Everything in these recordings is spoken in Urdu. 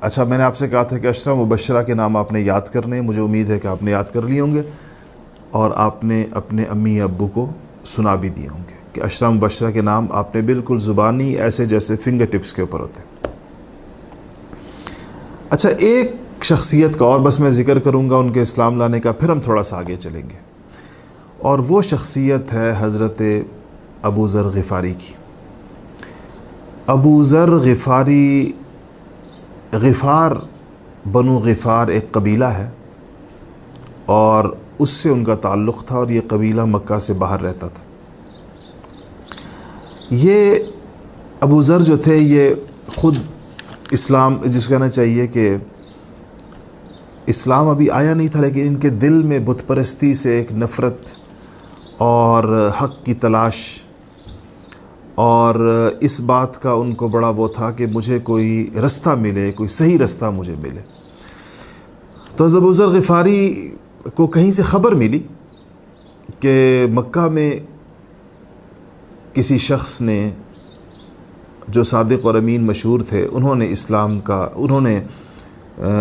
اچھا میں نے آپ سے کہا تھا کہ عشرہ مبشرہ کے نام آپ نے یاد کرنے ہیں، مجھے امید ہے کہ آپ نے یاد کر لیے ہوں گے، اور آپ نے اپنے امی ابو کو سنا بھی دیے ہوں گے کہ عشرہ مبشرہ کے نام آپ نے بالکل زبانی ایسے جیسے فنگر ٹپس کے اوپر ہوتے ہیں۔ اچھا ایک شخصیت کا اور بس میں ذکر کروں گا ان کے اسلام لانے کا، پھر ہم تھوڑا سا آگے چلیں گے، اور وہ شخصیت ہے حضرت ابو ذر غفاری کی۔ ابو ذر غفاری، غفار، بنو غفار ایک قبیلہ ہے، اور اس سے ان کا تعلق تھا، اور یہ قبیلہ مکہ سے باہر رہتا تھا۔ یہ ابو ذر جو تھے یہ خود اسلام، جس کو کہنا چاہیے کہ اسلام ابھی آیا نہیں تھا، لیکن ان کے دل میں بت پرستی سے ایک نفرت اور حق کی تلاش، اور اس بات کا ان کو بڑا وہ تھا کہ مجھے کوئی رستہ ملے، کوئی صحیح رستہ مجھے ملے۔ تو حضرت ابو ذر غفاری کو کہیں سے خبر ملی کہ مکہ میں کسی شخص نے جو صادق اور امین مشہور تھے، انہوں نے اسلام کا، انہوں نے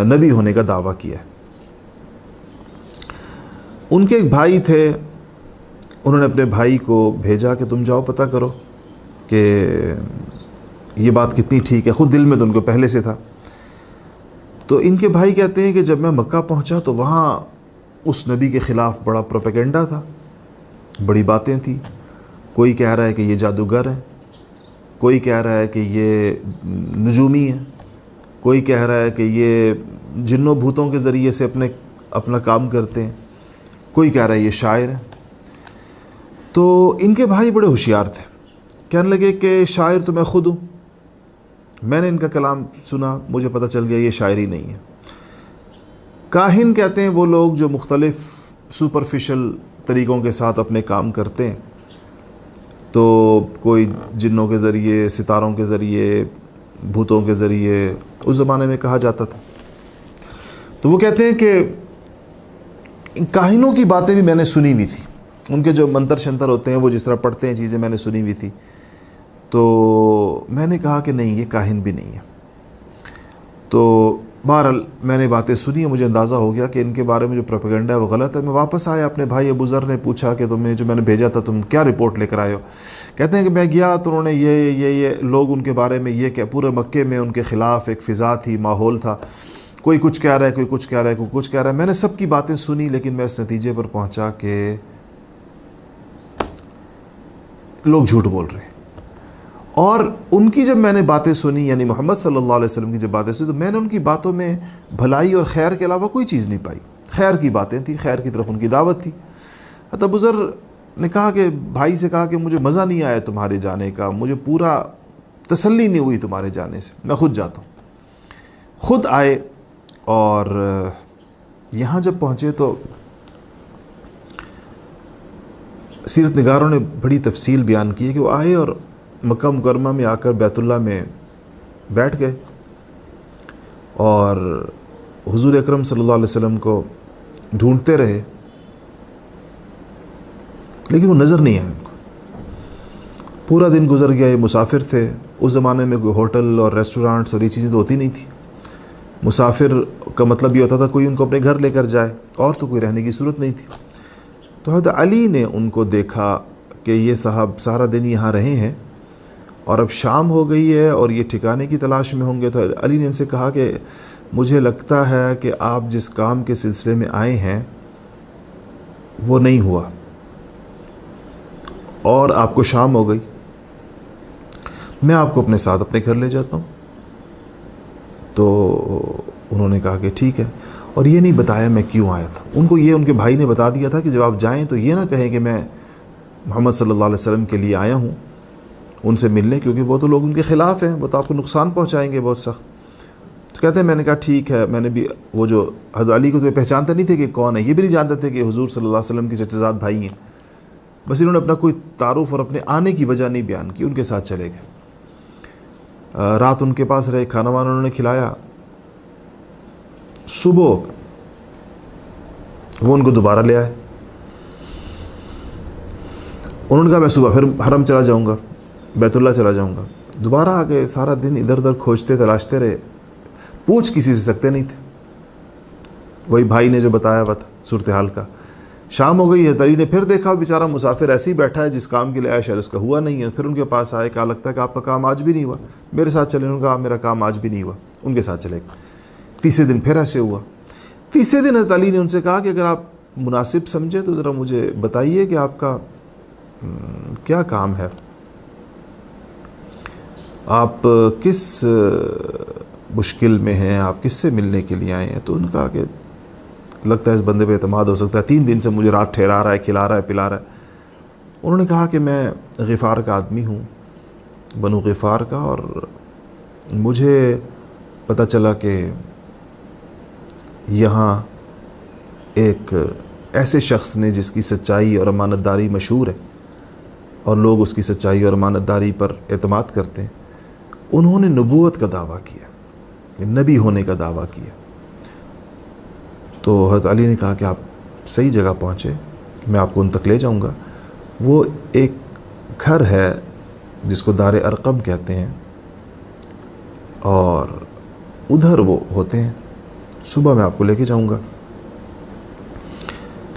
نبی ہونے کا دعویٰ کیا ہے۔ ان کے ایک بھائی تھے، انہوں نے اپنے بھائی کو بھیجا کہ تم جاؤ پتہ کرو کہ یہ بات کتنی ٹھیک ہے، خود دل میں تو ان کو پہلے سے تھا۔ تو ان کے بھائی کہتے ہیں کہ جب میں مکہ پہنچا تو وہاں اس نبی کے خلاف بڑا پروپیگنڈا تھا، بڑی باتیں تھیں، کوئی کہہ رہا ہے کہ یہ جادوگر ہے، کوئی کہہ رہا ہے کہ یہ نجومی ہے، کوئی کہہ رہا ہے کہ یہ جنوں بھوتوں کے ذریعے سے اپنا کام کرتے ہیں، کوئی کہہ رہا ہے یہ شاعر ہے۔ تو ان کے بھائی بڑے ہوشیار تھے، کہنے لگے کہ شاعر تو میں خود ہوں، میں نے ان کا کلام سنا، مجھے پتہ چل گیا یہ شاعری نہیں ہے۔ کاہن کہتے ہیں وہ لوگ جو مختلف سپرفیشل طریقوں کے ساتھ اپنے کام کرتے ہیں، تو کوئی جنوں کے ذریعے، ستاروں کے ذریعے، بھوتوں کے ذریعے، اس زمانے میں کہا جاتا تھا۔ تو وہ کہتے ہیں کہ ان کاہنوں کی باتیں بھی میں نے سنی ہوئی تھی، ان کے جو منتر شنتر ہوتے ہیں وہ جس طرح پڑھتے ہیں چیزیں میں نے سنی ہوئی تھی۔ تو میں نے کہا کہ نہیں، یہ کاہن بھی نہیں ہے۔ تو بہرحال میں نے باتیں سنی، مجھے اندازہ ہو گیا کہ ان کے بارے میں جو پروپیگنڈا ہے وہ غلط ہے۔ میں واپس آیا، اپنے بھائی ابو ذر نے پوچھا کہ تمہیں جو میں نے بھیجا تھا تم کیا رپورٹ لے کر آئے ہو؟ کہتے ہیں کہ میں گیا تو انہوں نے یہ لوگ ان کے بارے میں یہ کہ پورے مکے میں ان کے خلاف ایک فضا تھی، ماحول تھا، کوئی کچھ کہہ رہا ہے، کوئی کچھ کہہ رہا ہے، کوئی کچھ کہہ رہا ہے۔ میں نے سب کی باتیں سنی، لیکن میں اس نتیجے پر پہنچا کہ لوگ جھوٹ بول رہے ہیں۔ اور ان کی جب میں نے باتیں سنی، یعنی محمد صلی اللہ علیہ وسلم کی جب باتیں سنی، تو میں نے ان کی باتوں میں بھلائی اور خیر کے علاوہ کوئی چیز نہیں پائی۔ خیر کی باتیں تھیں، خیر کی طرف ان کی دعوت تھی۔ حضرت ابو ذر نے کہا کہ بھائی سے کہا کہ مجھے مزہ نہیں آیا تمہارے جانے کا، مجھے پورا تسلی نہیں ہوئی تمہارے جانے سے، میں خود جاتا ہوں۔ خود آئے، اور یہاں جب پہنچے تو سیرت نگاروں نے بڑی تفصیل بیان کی ہے کہ وہ آئے اور مکہ مکرمہ میں آ کر بیت اللہ میں بیٹھ گئے، اور حضور اکرم صلی اللہ علیہ وسلم کو ڈھونڈتے رہے، لیکن وہ نظر نہیں آئے ان کو۔ پورا دن گزر گیا، یہ مسافر تھے، اس زمانے میں کوئی ہوٹل اور ریسٹورانٹس اور یہ چیزیں تو ہوتی نہیں تھی۔ مسافر کا مطلب یہ ہوتا تھا کوئی ان کو اپنے گھر لے کر جائے، اور تو کوئی رہنے کی صورت نہیں تھی۔ تو حضرت علی نے ان کو دیکھا کہ یہ صاحب سارا دن یہاں رہے ہیں، اور اب شام ہو گئی ہے اور یہ ٹھکانے کی تلاش میں ہوں گے۔ تو علی نے ان سے کہا کہ مجھے لگتا ہے کہ آپ جس کام کے سلسلے میں آئے ہیں وہ نہیں ہوا، اور آپ کو شام ہو گئی، میں آپ کو اپنے ساتھ اپنے گھر لے جاتا ہوں۔ تو انہوں نے کہا کہ ٹھیک ہے، اور یہ نہیں بتایا میں کیوں آیا تھا۔ ان کو یہ ان کے بھائی نے بتا دیا تھا کہ جب آپ جائیں تو یہ نہ کہیں کہ میں محمد صلی اللہ علیہ وسلم کے لیے آیا ہوں ان سے ملنے، کیونکہ وہ تو لوگ ان کے خلاف ہیں، وہ تو آپ کو نقصان پہنچائیں گے بہت سخت۔ تو کہتے ہیں میں نے کہا ٹھیک ہے، میں نے بھی وہ جو حضرت علی کو تو پہچانتے نہیں تھے کہ کون ہے، یہ بھی نہیں جانتے تھے کہ حضور صلی اللہ علیہ وسلم کے چچا زاد بھائی ہیں، بس انہوں نے اپنا کوئی تعارف اور اپنے آنے کی وجہ نہیں بیان کی، ان کے ساتھ چلے گئے۔ رات ان کے پاس رہے، کھانا وانا انہوں نے کھلایا۔ صبح وہ ان کو دوبارہ لے آئے، انہوں نے کہا میں صبح پھر حرم چلا جاؤں گا، بیت اللہ چلا جاؤں گا۔ دوبارہ آ گئے، سارا دن ادھر ادھر کھوجتے تلاشتے رہے، پوچھ کسی سے سکتے نہیں تھے. وہی بھائی نے جو بتایا ہوا تھا صورتحال کا. شام ہو گئی، حضرت علی نے پھر دیکھا بیچارہ مسافر ایسے ہی بیٹھا ہے، جس کام کے لیے آیا شاید اس کا ہوا نہیں ہے. پھر ان کے پاس آئے، کہا لگتا ہے کہ آپ کا کام آج بھی نہیں ہوا، میرے ساتھ چلیں. انہوں نے کہا میرا کام آج بھی نہیں ہوا، ان کے ساتھ چلے گئے. تیسرے دن پھر ایسے ہوا. تیسرے دن حضرت علی نے ان سے کہا کہ اگر آپ مناسب سمجھے تو ذرا مجھے بتائیے کہ آپ کا کیا کام ہے، آپ کس مشکل میں ہیں، آپ کس سے ملنے کے لیے آئے ہیں. تو انہوں نے کہا کہ لگتا ہے اس بندے پہ اعتماد ہو سکتا ہے، 3 دن سے مجھے رات ٹھہرا رہا ہے، کھلا رہا ہے، پلا رہا ہے. انہوں نے کہا کہ میں غفار کا آدمی ہوں، بنو غفار کا، اور مجھے پتہ چلا کہ یہاں ایک ایسے شخص نے جس کی سچائی اور امانت داری مشہور ہے اور لوگ اس کی سچائی اور امانت داری پر اعتماد کرتے ہیں، انہوں نے نبوت کا دعویٰ کیا، نبی ہونے کا دعویٰ کیا. تو حضرت علی نے کہا کہ آپ صحیح جگہ پہنچے، میں آپ کو ان تک لے جاؤں گا. وہ ایک گھر ہے جس کو دار ارقم کہتے ہیں، اور ادھر وہ ہوتے ہیں. صبح میں آپ کو لے کے جاؤں گا،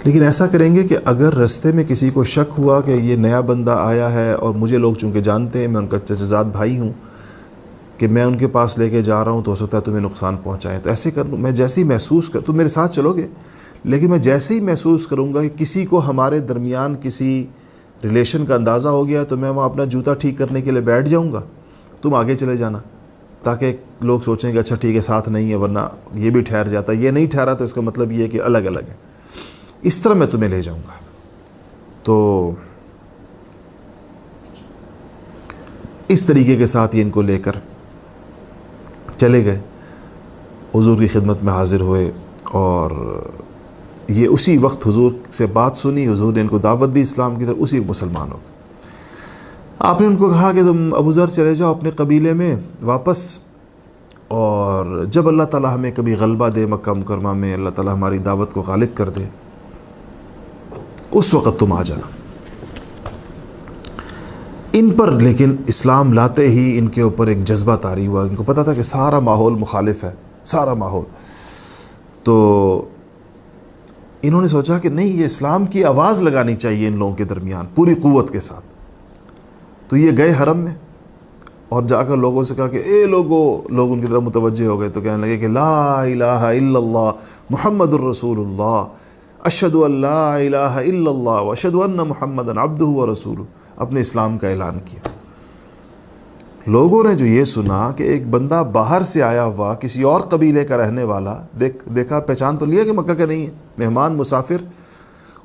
لیکن ایسا کریں گے کہ اگر رستے میں کسی کو شک ہوا کہ یہ نیا بندہ آیا ہے، اور مجھے لوگ چونکہ جانتے ہیں، میں ان کا چچزاد بھائی ہوں، کہ میں ان کے پاس لے کے جا رہا ہوں تو ہو سکتا ہے تمہیں نقصان پہنچائیں، تو ایسے کر میں جیسے ہی محسوس کر، تم میرے ساتھ چلو گے، لیکن میں جیسے ہی محسوس کروں گا کہ کسی کو ہمارے درمیان کسی ریلیشن کا اندازہ ہو گیا تو میں وہاں اپنا جوتا ٹھیک کرنے کے لیے بیٹھ جاؤں گا، تم آگے چلے جانا، تاکہ لوگ سوچیں کہ اچھا ٹھیک ہے ساتھ نہیں ہے، ورنہ یہ بھی ٹھہر جاتا. یہ نہیں ٹھہرا تو اس کا مطلب یہ ہے کہ الگ الگ ہے. اس طرح میں تمہیں لے جاؤں گا. تو اس طریقے کے ساتھ یہ ان کو لے کر چلے گئے، حضور کی خدمت میں حاضر ہوئے، اور یہ اسی وقت حضور سے بات سنی، حضور نے ان کو دعوت دی اسلام کی طرف، اسی مسلمان ہو گئے. آپ نے ان کو کہا کہ تم ابو ذر چلے جاؤ اپنے قبیلے میں واپس، اور جب اللہ تعالیٰ ہمیں کبھی غلبہ دے مکہ مکرمہ میں، اللہ تعالیٰ ہماری دعوت کو غالب کر دے، اس وقت تم آ جانا. ان پر لیکن اسلام لاتے ہی ان کے اوپر ایک جذبہ طاری ہوا. ان کو پتہ تھا کہ سارا ماحول مخالف ہے، سارا ماحول. تو انہوں نے سوچا کہ نہیں، یہ اسلام کی آواز لگانی چاہیے ان لوگوں کے درمیان پوری قوت کے ساتھ. تو یہ گئے حرم میں اور جا کر لوگوں سے کہا کہ اے لوگوں، لوگ ان کی طرف متوجہ ہو گئے تو کہنے لگے کہ لا الہ الا اللہ محمد الرسول اللہ، اشہد ان لا الہ الا اللہ واشہد ان محمدا عبدہ ورسولہ. اپنے اسلام کا اعلان کیا. لوگوں نے جو یہ سنا کہ ایک بندہ باہر سے آیا ہوا کسی اور قبیلے کا رہنے والا، دیکھا پہچان تو لیا کہ مکہ کا نہیں ہے، مہمان مسافر،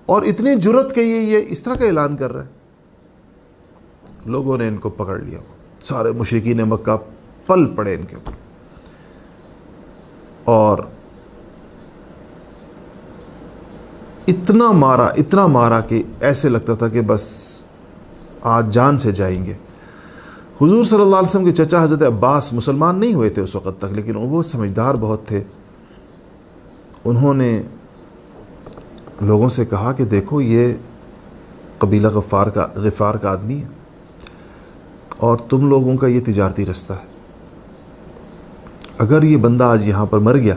اور اتنی جرت کہ یہ اس طرح کا اعلان کر رہا ہے. لوگوں نے ان کو پکڑ لیا، سارے مشرکین مکہ پل پڑے ان کے اوپر، اور اتنا مارا کہ ایسے لگتا تھا کہ بس آج جان سے جائیں گے. حضور صلی اللہ علیہ وسلم کے چچا حضرت عباس مسلمان نہیں ہوئے تھے اس وقت تک، لیکن وہ سمجھدار بہت تھے. انہوں نے لوگوں سے کہا کہ دیکھو یہ قبیلہ غفار کا آدمی ہے، اور تم لوگوں کا یہ تجارتی رستہ ہے. اگر یہ بندہ آج یہاں پر مر گیا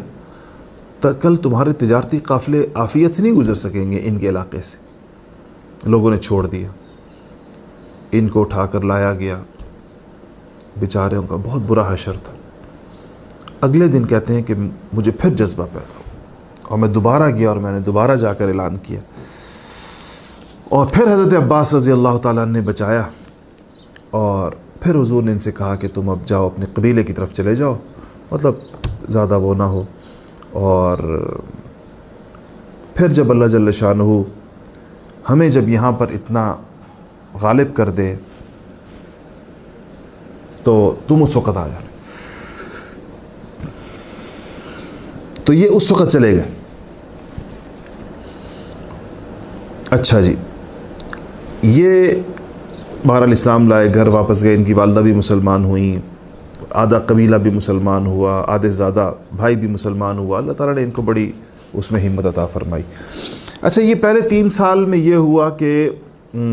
تو کل تمہارے تجارتی قافلے عافیت سے نہیں گزر سکیں گے ان کے علاقے سے. لوگوں نے چھوڑ دیا، ان کو اٹھا کر لایا گیا. بیچاروں کا بہت برا حشر تھا. اگلے دن کہتے ہیں کہ مجھے پھر جذبہ پیدا ہوا، اور میں دوبارہ گیا اور میں نے دوبارہ جا کر اعلان کیا، اور پھر حضرت عباس رضی اللہ تعالیٰ نے بچایا. اور پھر حضور نے ان سے کہا کہ تم اب جاؤ اپنے قبیلے کی طرف چلے جاؤ، مطلب زیادہ وہ نہ ہو. اور پھر جب اللہ جل شانہ ہمیں جب یہاں پر اتنا غالب کر دے تو تم اس وقت آ جانا. تو یہ اس وقت چلے گئے. اچھا جی، یہ بہرحال اسلام لائے، گھر واپس گئے. ان کی والدہ بھی مسلمان ہوئیں، آدھا قبیلہ بھی مسلمان ہوا، آدھے زیادہ بھائی بھی مسلمان ہوا. اللہ تعالیٰ نے ان کو بڑی اس میں ہمت عطا فرمائی. اچھا، یہ پہلے 3 سال میں یہ ہوا کہ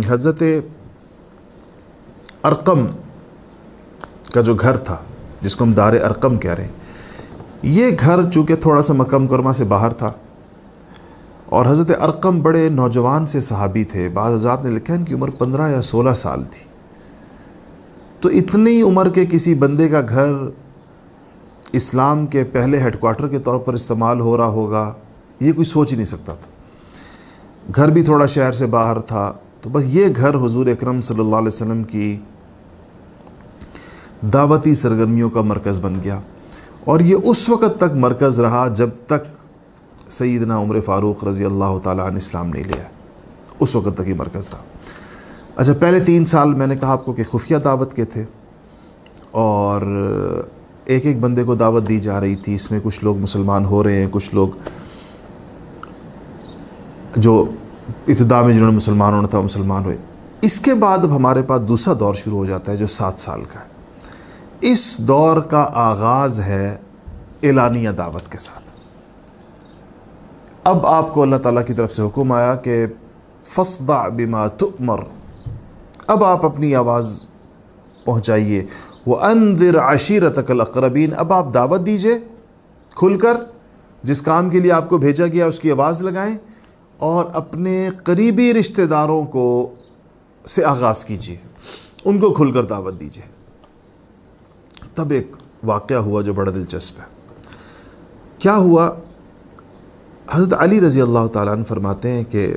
حضرت ارقم کا جو گھر تھا، جس کو ہم دار ارقم کہہ رہے ہیں، یہ گھر چونکہ تھوڑا سا مکہ مکرمہ سے باہر تھا، اور حضرت ارقم بڑے نوجوان سے صحابی تھے، بعض حضرات نے لکھا ان کی عمر 15 یا 16 سال تھی. تو اتنی عمر کے کسی بندے کا گھر اسلام کے پہلے ہیڈ کوارٹر کے طور پر استعمال ہو رہا ہوگا، یہ کوئی سوچ ہی نہیں سکتا تھا. گھر بھی تھوڑا شہر سے باہر تھا. تو بس یہ گھر حضور اکرم صلی اللہ علیہ وسلم کی دعوتی سرگرمیوں کا مرکز بن گیا، اور یہ اس وقت تک مرکز رہا جب تک سیدنا عمر فاروق رضی اللہ تعالیٰ عنہ اسلام نہیں لیا. اس وقت تک یہ مرکز رہا. اچھا، پہلے 3 سال میں نے کہا آپ کو کہ خفیہ دعوت کے تھے، اور ایک ایک بندے کو دعوت دی جا رہی تھی. اس میں کچھ لوگ مسلمان ہو رہے ہیں، کچھ لوگ جو ابتدا میں جنہوں نے مسلمان ہونا تھا مسلمان ہوئے. اس کے بعد اب ہمارے پاس دوسرا دور شروع ہو جاتا ہے جو 7 سال کا ہے. اس دور کا آغاز ہے اعلانیہ دعوت کے ساتھ. اب آپ کو اللہ تعالیٰ کی طرف سے حکم آیا کہ فاصدع بما تؤمر. اب آپ اپنی آواز پہنچائیے. وانذر عشیرتک الاقربین. اب آپ دعوت دیجئے کھل کر، جس کام کے لیے آپ کو بھیجا گیا اس کی آواز لگائیں، اور اپنے قریبی رشتہ داروں کو سے آغاز کیجیے، ان کو کھل کر دعوت دیجیے. تب ایک واقعہ ہوا جو بڑا دلچسپ ہے. کیا ہوا؟ حضرت علی رضی اللہ تعالیٰ عنہ فرماتے ہیں کہ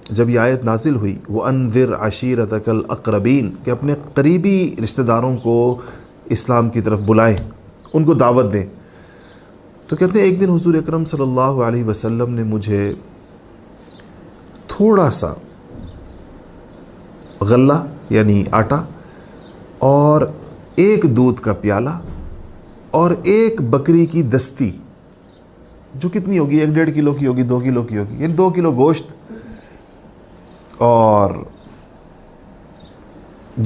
جب یہ آیت نازل ہوئی وَأَنذِرْ عَشِيرَتَكَ الْأَقْرَبِينَ، کہ اپنے قریبی رشتہ داروں کو اسلام کی طرف بلائیں، ان کو دعوت دیں، تو کہتے ہیں ایک دن حضور اکرم صلی اللہ علیہ وسلم نے مجھے تھوڑا سا غلہ یعنی آٹا اور ایک دودھ کا پیالہ اور ایک بکری کی دستی، جو کتنی ہوگی، 1.5 کلو کی ہوگی، 2 کلو کی ہوگی، یعنی 2 کلو گوشت اور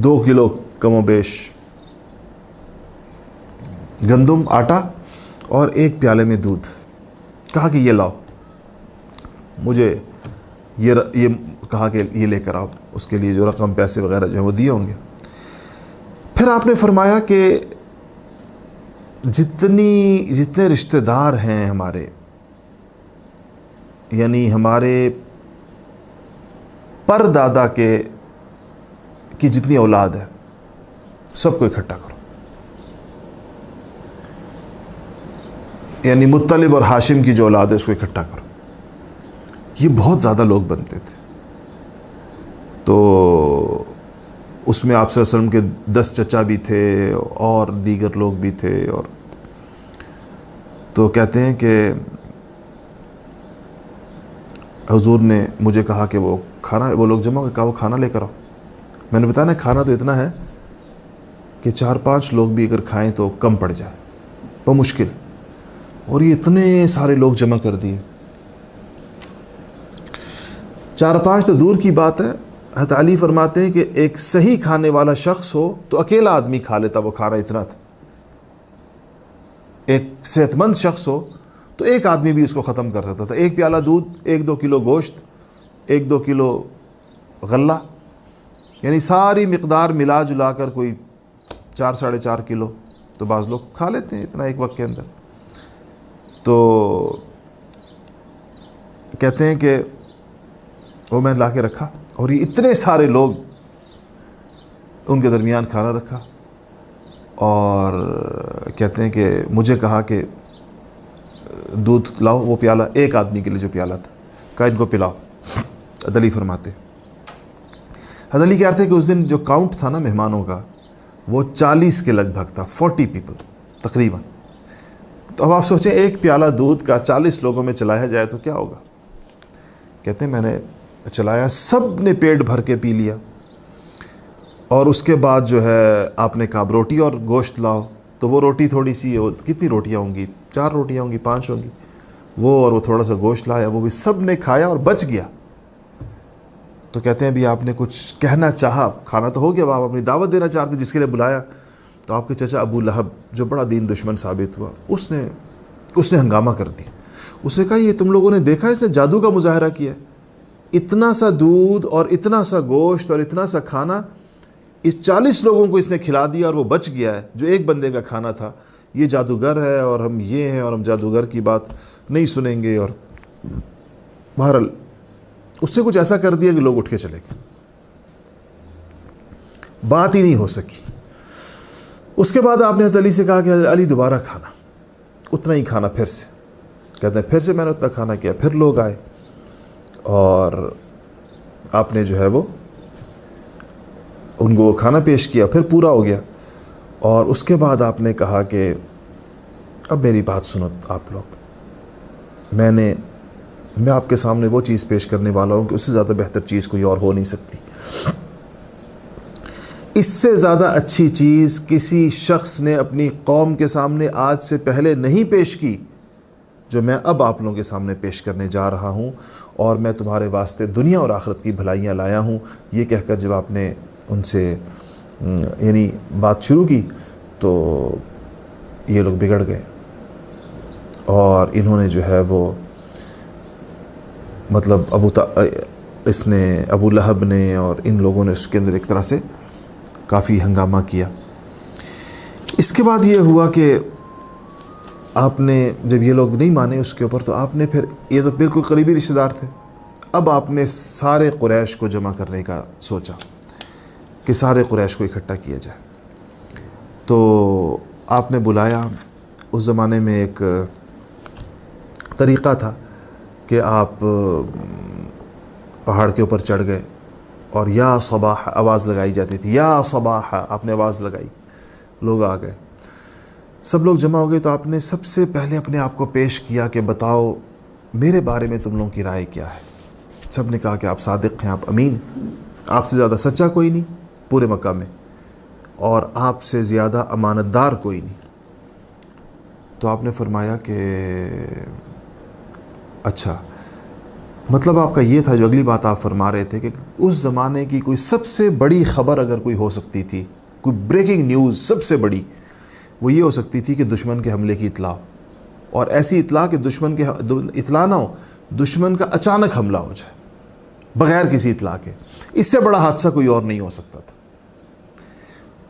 2 کلو کم و بیش گندم آٹا اور ایک پیالے میں دودھ، کہا کہ یہ لاؤ. مجھے یہ کہا کہ یہ لے کر آؤ. اس کے لیے جو رقم پیسے وغیرہ جو ہیں وہ دیے ہوں گے. پھر آپ نے فرمایا کہ جتنے رشتہ دار ہیں ہمارے، یعنی ہمارے پر دادا کی جتنی اولاد ہے سب کو اکٹھا کرو. یعنی مطلب اور ہاشم کی جو اولاد ہے اس کو اکٹھا کرو. یہ بہت زیادہ لوگ بنتے تھے. تو اس میں آپ صلی اللہ علیہ وسلم کے 10 چچا بھی تھے اور دیگر لوگ بھی تھے. اور تو کہتے ہیں کہ حضور نے مجھے کہا کہ وہ لوگ جمع ہو، کہا وہ کھانا لے کر آؤ. میں نے بتایا نا کھانا تو اتنا ہے کہ 4-5 لوگ بھی اگر کھائیں تو کم پڑ جائے بمشکل. اور یہ اتنے سارے لوگ جمع کر دیے. 4-5 تو دور کی بات ہے. حضرت علی فرماتے ہیں کہ ایک صحیح کھانے والا شخص ہو تو اکیلا آدمی کھا لیتا، وہ کھانا اتنا تھا. ایک صحت مند شخص ہو تو ایک آدمی بھی اس کو ختم کر سکتا تھا. 1 پیالہ دودھ، 1-2 کلو گوشت، 1-2 کلو غلہ، یعنی ساری مقدار ملا جلا کر کوئی 4-4.5 کلو تو بعض لوگ کھا لیتے ہیں اتنا ایک وقت کے اندر. تو کہتے ہیں کہ وہ میں لا کے رکھا، اور یہ اتنے سارے لوگ ان کے درمیان کھانا رکھا. اور کہتے ہیں کہ مجھے کہا کہ دودھ لاؤ، وہ پیالہ ایک آدمی کے لیے جو پیالہ تھا، کہا ان کو پلاؤ. حضرت علی فرماتے، حضرت علی کہتے ہیں کہ اس دن جو کاؤنٹ تھا نا مہمانوں کا وہ 40 کے لگ بھگ تھا، 40 پیپل تقریباً. تو اب آپ سوچیں ایک پیالہ دودھ کا 40 لوگوں میں چلایا جائے تو کیا ہوگا. کہتے ہیں میں نے چلایا، سب نے پیٹ بھر کے پی لیا. اور اس کے بعد جو ہے آپ نے کہا روٹی اور گوشت لاؤ. تو وہ روٹی تھوڑی سی، کتنی روٹیاں ہوں گی، 4 روٹیاں ہوں گی، 5 ہوں گی، وہ اور وہ تھوڑا سا گوشت لایا، وہ بھی سب نے کھایا اور بچ گیا. تو کہتے ہیں بھی آپ نے کچھ کہنا چاہا، کھانا تو ہو گیا، آپ اپنی دعوت دینا چاہتے جس کے لیے بلایا. تو آپ کے چچا ابو لہب جو بڑا دین دشمن ثابت ہوا، اس نے ہنگامہ کر دیا. اس نے کہا یہ تم لوگوں نے دیکھا اس نے جادو کا مظاہرہ کیا. اتنا سا دودھ اور اتنا سا گوشت اور اتنا سا کھانا اس 40 لوگوں کو اس نے کھلا دیا اور وہ بچ گیا ہے جو ایک بندے کا کھانا تھا. یہ جادوگر ہے اور ہم یہ ہیں اور ہم جادوگر کی بات نہیں سنیں گے، اور بہرحال اس سے کچھ ایسا کر دیا کہ لوگ اٹھ کے چلے گئے، بات ہی نہیں ہو سکی۔ اس کے بعد آپ نے حضرت علی سے کہا کہ حضرت علی دوبارہ کھانا، اتنا ہی کھانا پھر سے، کہتے ہیں پھر سے میں نے اتنا کھانا کیا، پھر لوگ آئے اور آپ نے جو ہے وہ ان کو کھانا پیش کیا، پھر پورا ہو گیا، اور اس کے بعد آپ نے کہا کہ اب میری بات سنو آپ لوگ، میں آپ کے سامنے وہ چیز پیش کرنے والا ہوں کہ اس سے زیادہ بہتر چیز کوئی اور ہو نہیں سکتی۔ اس سے زیادہ اچھی چیز کسی شخص نے اپنی قوم کے سامنے آج سے پہلے نہیں پیش کی جو میں اب آپ لوگوں کے سامنے پیش کرنے جا رہا ہوں، اور میں تمہارے واسطے دنیا اور آخرت کی بھلائیاں لایا ہوں۔ یہ کہہ کر جب آپ نے ان سے یعنی بات شروع کی تو یہ لوگ بگڑ گئے، اور انہوں نے جو ہے وہ مطلب ابو لہب نے اور ان لوگوں نے اس کے اندر ایک طرح سے کافی ہنگامہ کیا۔ اس کے بعد یہ ہوا کہ آپ نے جب یہ لوگ نہیں مانے اس کے اوپر، تو آپ نے پھر، یہ تو بالکل قریبی رشتہ دار تھے، اب آپ نے سارے قریش کو جمع کرنے کا سوچا کہ سارے قریش کو اکٹھا کیا جائے۔ تو آپ نے بلایا، اس زمانے میں ایک طریقہ تھا کہ آپ پہاڑ کے اوپر چڑھ گئے اور یا صباح آواز لگائی جاتی تھی، یا صباح آپ نے آواز لگائی، لوگ آ گئے، سب لوگ جمع ہو گئے۔ تو آپ نے سب سے پہلے اپنے آپ کو پیش کیا کہ بتاؤ میرے بارے میں تم لوگوں کی رائے کیا ہے۔ سب نے کہا کہ آپ صادق ہیں، آپ امین، آپ سے زیادہ سچا کوئی نہیں پورے مکہ میں، اور آپ سے زیادہ امانت دار کوئی نہیں۔ تو آپ نے فرمایا کہ اچھا، مطلب آپ کا یہ تھا، جو اگلی بات آپ فرما رہے تھے کہ اس زمانے کی کوئی سب سے بڑی خبر اگر کوئی ہو سکتی تھی، کوئی بریکنگ نیوز سب سے بڑی، وہ یہ ہو سکتی تھی کہ دشمن کے حملے کی اطلاع، اور ایسی اطلاع کہ دشمن کے اطلاع نہ ہو، دشمن کا اچانک حملہ ہو جائے بغیر کسی اطلاع کے۔ اس سے بڑا حادثہ کوئی اور نہیں ہو سکتا تھا۔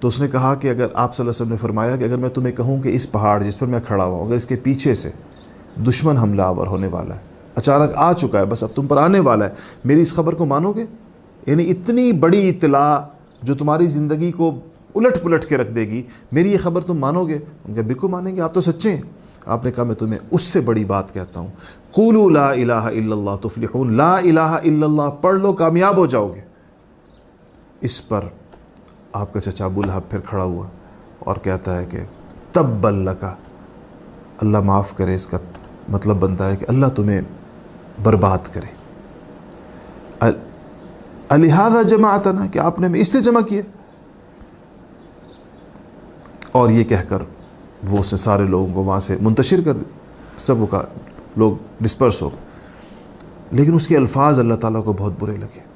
تو اس نے کہا کہ اگر آپ صلی اللہ علیہ وسلم نے فرمایا کہ اگر میں تمہیں کہوں کہ اس پہاڑ جس پر میں کھڑا ہوا ہوں، اگر اس کے پیچھے سے دشمن حملہ آور ہونے والا ہے، اچانک آ چکا ہے، بس اب تم پر آنے والا ہے، میری اس خبر کو مانو گے؟ یعنی اتنی بڑی اطلاع جو تمہاری زندگی کو الٹ پلٹ کے رکھ دے گی، میری یہ خبر تم مانو گے؟ ان کا بالکل مانیں گے، آپ تو سچے ہیں۔ آپ نے کہا میں تمہیں اس سے بڑی بات کہتا ہوں، قولوا لا الہ الا اللہ تفلحون، لا الہ الا اللہ پڑھ لو کامیاب ہو جاؤ گے۔ اس پر آپ کا چچا ابو لہب پھر کھڑا ہوا اور کہتا ہے کہ تبا لک، اللہ معاف کرے، اس کا مطلب بنتا ہے کہ اللہ تمہیں برباد کرے، الہذا جماعتنا، کہ آپ نے ہمیں اس لیے جمع کیا۔ اور یہ کہہ کر وہ اس نے سارے لوگوں کو وہاں سے منتشر کر دیا، سب کا لوگ ڈسپرس ہو گئے، لیکن اس کے الفاظ اللہ تعالیٰ کو بہت برے لگے،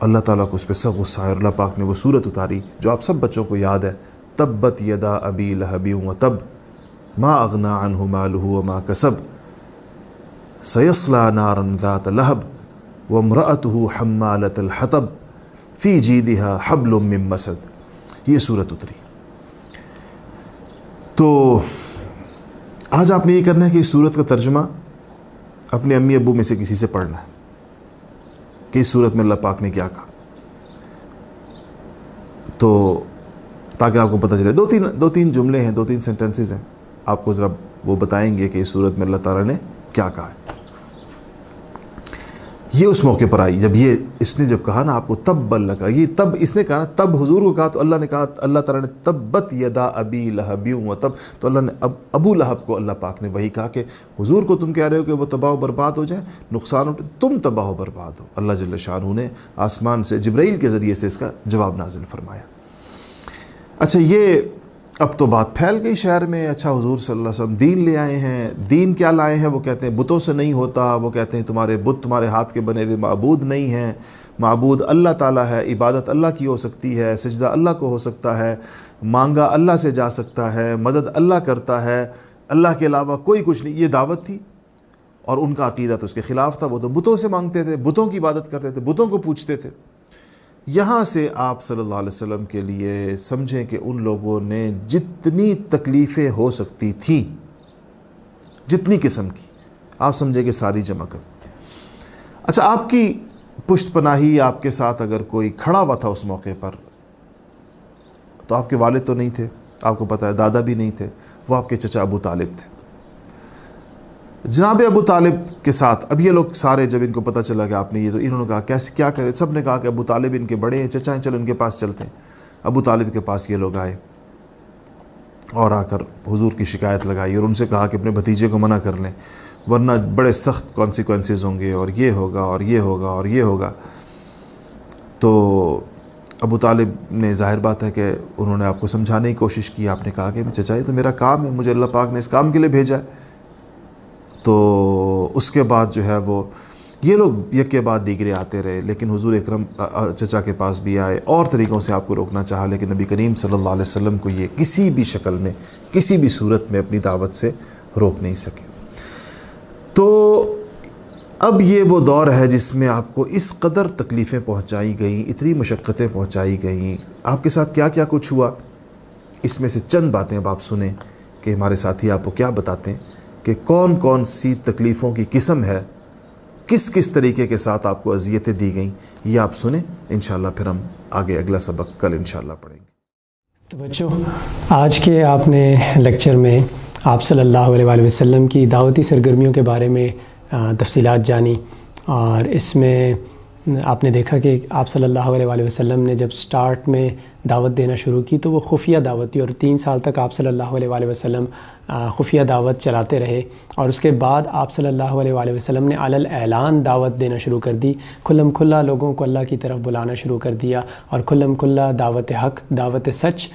اللہ تعالیٰ کو اس پہ سخت غصہ ہے، اور اللہ پاک نے وہ صورت اتاری جو آپ سب بچوں کو یاد ہے، تبت یدا ابی لہب وتب ما اغنی عنہ مالہ وما کسب سیصلی نارا ذات لہب وامرأتہ حمالۃ الحطب فی جیدہا حبل من مسد۔ یہ صورت اتری۔ تو آج آپ نے یہ کرنا ہے کہ اس صورت کا ترجمہ اپنے امی ابو میں سے کسی سے پڑھنا ہے کہ اس صورت میں اللہ پاک نے کیا کہا، تو تاکہ آپ کو پتہ چلے۔ دو تین جملے ہیں، 2-3 سینٹنسز ہیں، آپ کو ذرا وہ بتائیں گے کہ اس صورت میں اللہ تعالیٰ نے کیا کہا ہے۔ یہ اس موقع پر آئی جب اس نے جب کہا نا آپ کو تب لگا، یہ تب اس نے کہا نا، تب حضور کو کہا تو اللہ نے کہا، اللہ تعالیٰ نے تبت یدا ابی لہب وتب، تو اللہ نے ابو لہب کو اللہ پاک نے وہی کہا کہ حضور کو تم کہہ رہے ہو کہ وہ تباہ و برباد ہو جائے، نقصان ہو، تم تباہ و برباد ہو۔ اللہ جل شانہ نے آسمان سے جبرائیل کے ذریعے سے اس کا جواب نازل فرمایا۔ اچھا، یہ اب تو بات پھیل گئی شہر میں، اچھا حضور صلی اللہ علیہ وسلم دین لے آئے ہیں۔ دین کیا لائے ہیں؟ وہ کہتے ہیں بتوں سے نہیں ہوتا، وہ کہتے ہیں تمہارے بت تمہارے ہاتھ کے بنے ہوئے معبود نہیں ہیں، معبود اللہ تعالیٰ ہے، عبادت اللہ کی ہو سکتی ہے، سجدہ اللہ کو ہو سکتا ہے، مانگا اللہ سے جا سکتا ہے، مدد اللہ کرتا ہے، اللہ کے علاوہ کوئی کچھ نہیں۔ یہ دعوت تھی، اور ان کا عقیدہ تو اس کے خلاف تھا، وہ تو بتوں سے مانگتے تھے، بتوں کی عبادت کرتے تھے، بتوں کو پوچھتے تھے۔ یہاں سے آپ صلی اللہ علیہ وسلم کے لیے سمجھیں کہ ان لوگوں نے جتنی تکلیفیں ہو سکتی تھیں، جتنی قسم کی، آپ سمجھیں کہ ساری جمع کر. اچھا، آپ کی پشت پناہی، آپ کے ساتھ اگر کوئی کھڑا ہوا تھا اس موقع پر، تو آپ کے والد تو نہیں تھے، آپ کو پتہ ہے دادا بھی نہیں تھے، وہ آپ کے چچا ابو طالب تھے. جناب ابو طالب کے ساتھ اب یہ لوگ سارے، جب ان کو پتہ چلا کہ آپ نے یہ، تو انہوں نے کہا کیسے کیا کرے. سب نے کہا کہ ابو طالب ان کے بڑے ہیں، چچا ہیں، چلو ان کے پاس چلتے ہیں. ابو طالب کے پاس یہ لوگ آئے اور آ کر حضور کی شکایت لگائی اور ان سے کہا کہ اپنے بھتیجے کو منع کر لیں، ورنہ بڑے سخت کانسیکوینسز ہوں گے، اور یہ ہوگا اور یہ ہوگا اور یہ ہوگا. تو ابو طالب نے، ظاہر بات ہے کہ انہوں نے آپ کو سمجھانے کی کوشش کی. آپ نے کہا کہ چچا یہ تو میرا کام ہے، مجھے اللہ پاک نے اس کام کے لیے بھیجا ہے. تو اس کے بعد جو ہے وہ یہ لوگ یک کے بعد دیگرے آتے رہے، لیکن حضور اکرم چچا کے پاس بھی آئے اور طریقوں سے آپ کو روکنا چاہا، لیکن نبی کریم صلی اللہ علیہ وسلم کو یہ کسی بھی شکل میں، کسی بھی صورت میں اپنی دعوت سے روک نہیں سکے. تو اب یہ وہ دور ہے جس میں آپ کو اس قدر تکلیفیں پہنچائی گئیں، اتنی مشقتیں پہنچائی گئیں. آپ کے ساتھ کیا کیا کچھ ہوا، اس میں سے چند باتیں اب آپ سنیں کہ ہمارے ساتھی آپ کو کیا بتاتے ہیں کہ کون کون سی تکلیفوں کی قسم ہے، کس کس طریقے کے ساتھ آپ کو اذیتیں دی گئیں. یہ آپ سنیں، انشاءاللہ پھر ہم آگے اگلا سبق کل انشاءاللہ پڑھیں گے. تو بچوں، آج کے آپ نے لیکچر میں آپ صلی اللہ علیہ وآلہ وسلم کی دعوتی سرگرمیوں کے بارے میں تفصیلات جانی، اور اس میں آپ نے دیکھا کہ آپ صلی اللہ علیہ وآلہ وسلم نے جب سٹارٹ میں دعوت دینا شروع کی تو وہ خفیہ دعوت تھی، اور 3 سال تک آپ صلی اللہ علیہ وآلہ وسلم خفیہ دعوت چلاتے رہے. اور اس کے بعد آپ صلی اللہ علیہ وآلہ وسلم نے علی الاعلان دعوت دینا شروع کر دی، کھلم کھلا لوگوں کو اللہ کی طرف بلانا شروع کر دیا، اور کھلم کھلا دعوت حق، دعوت سچ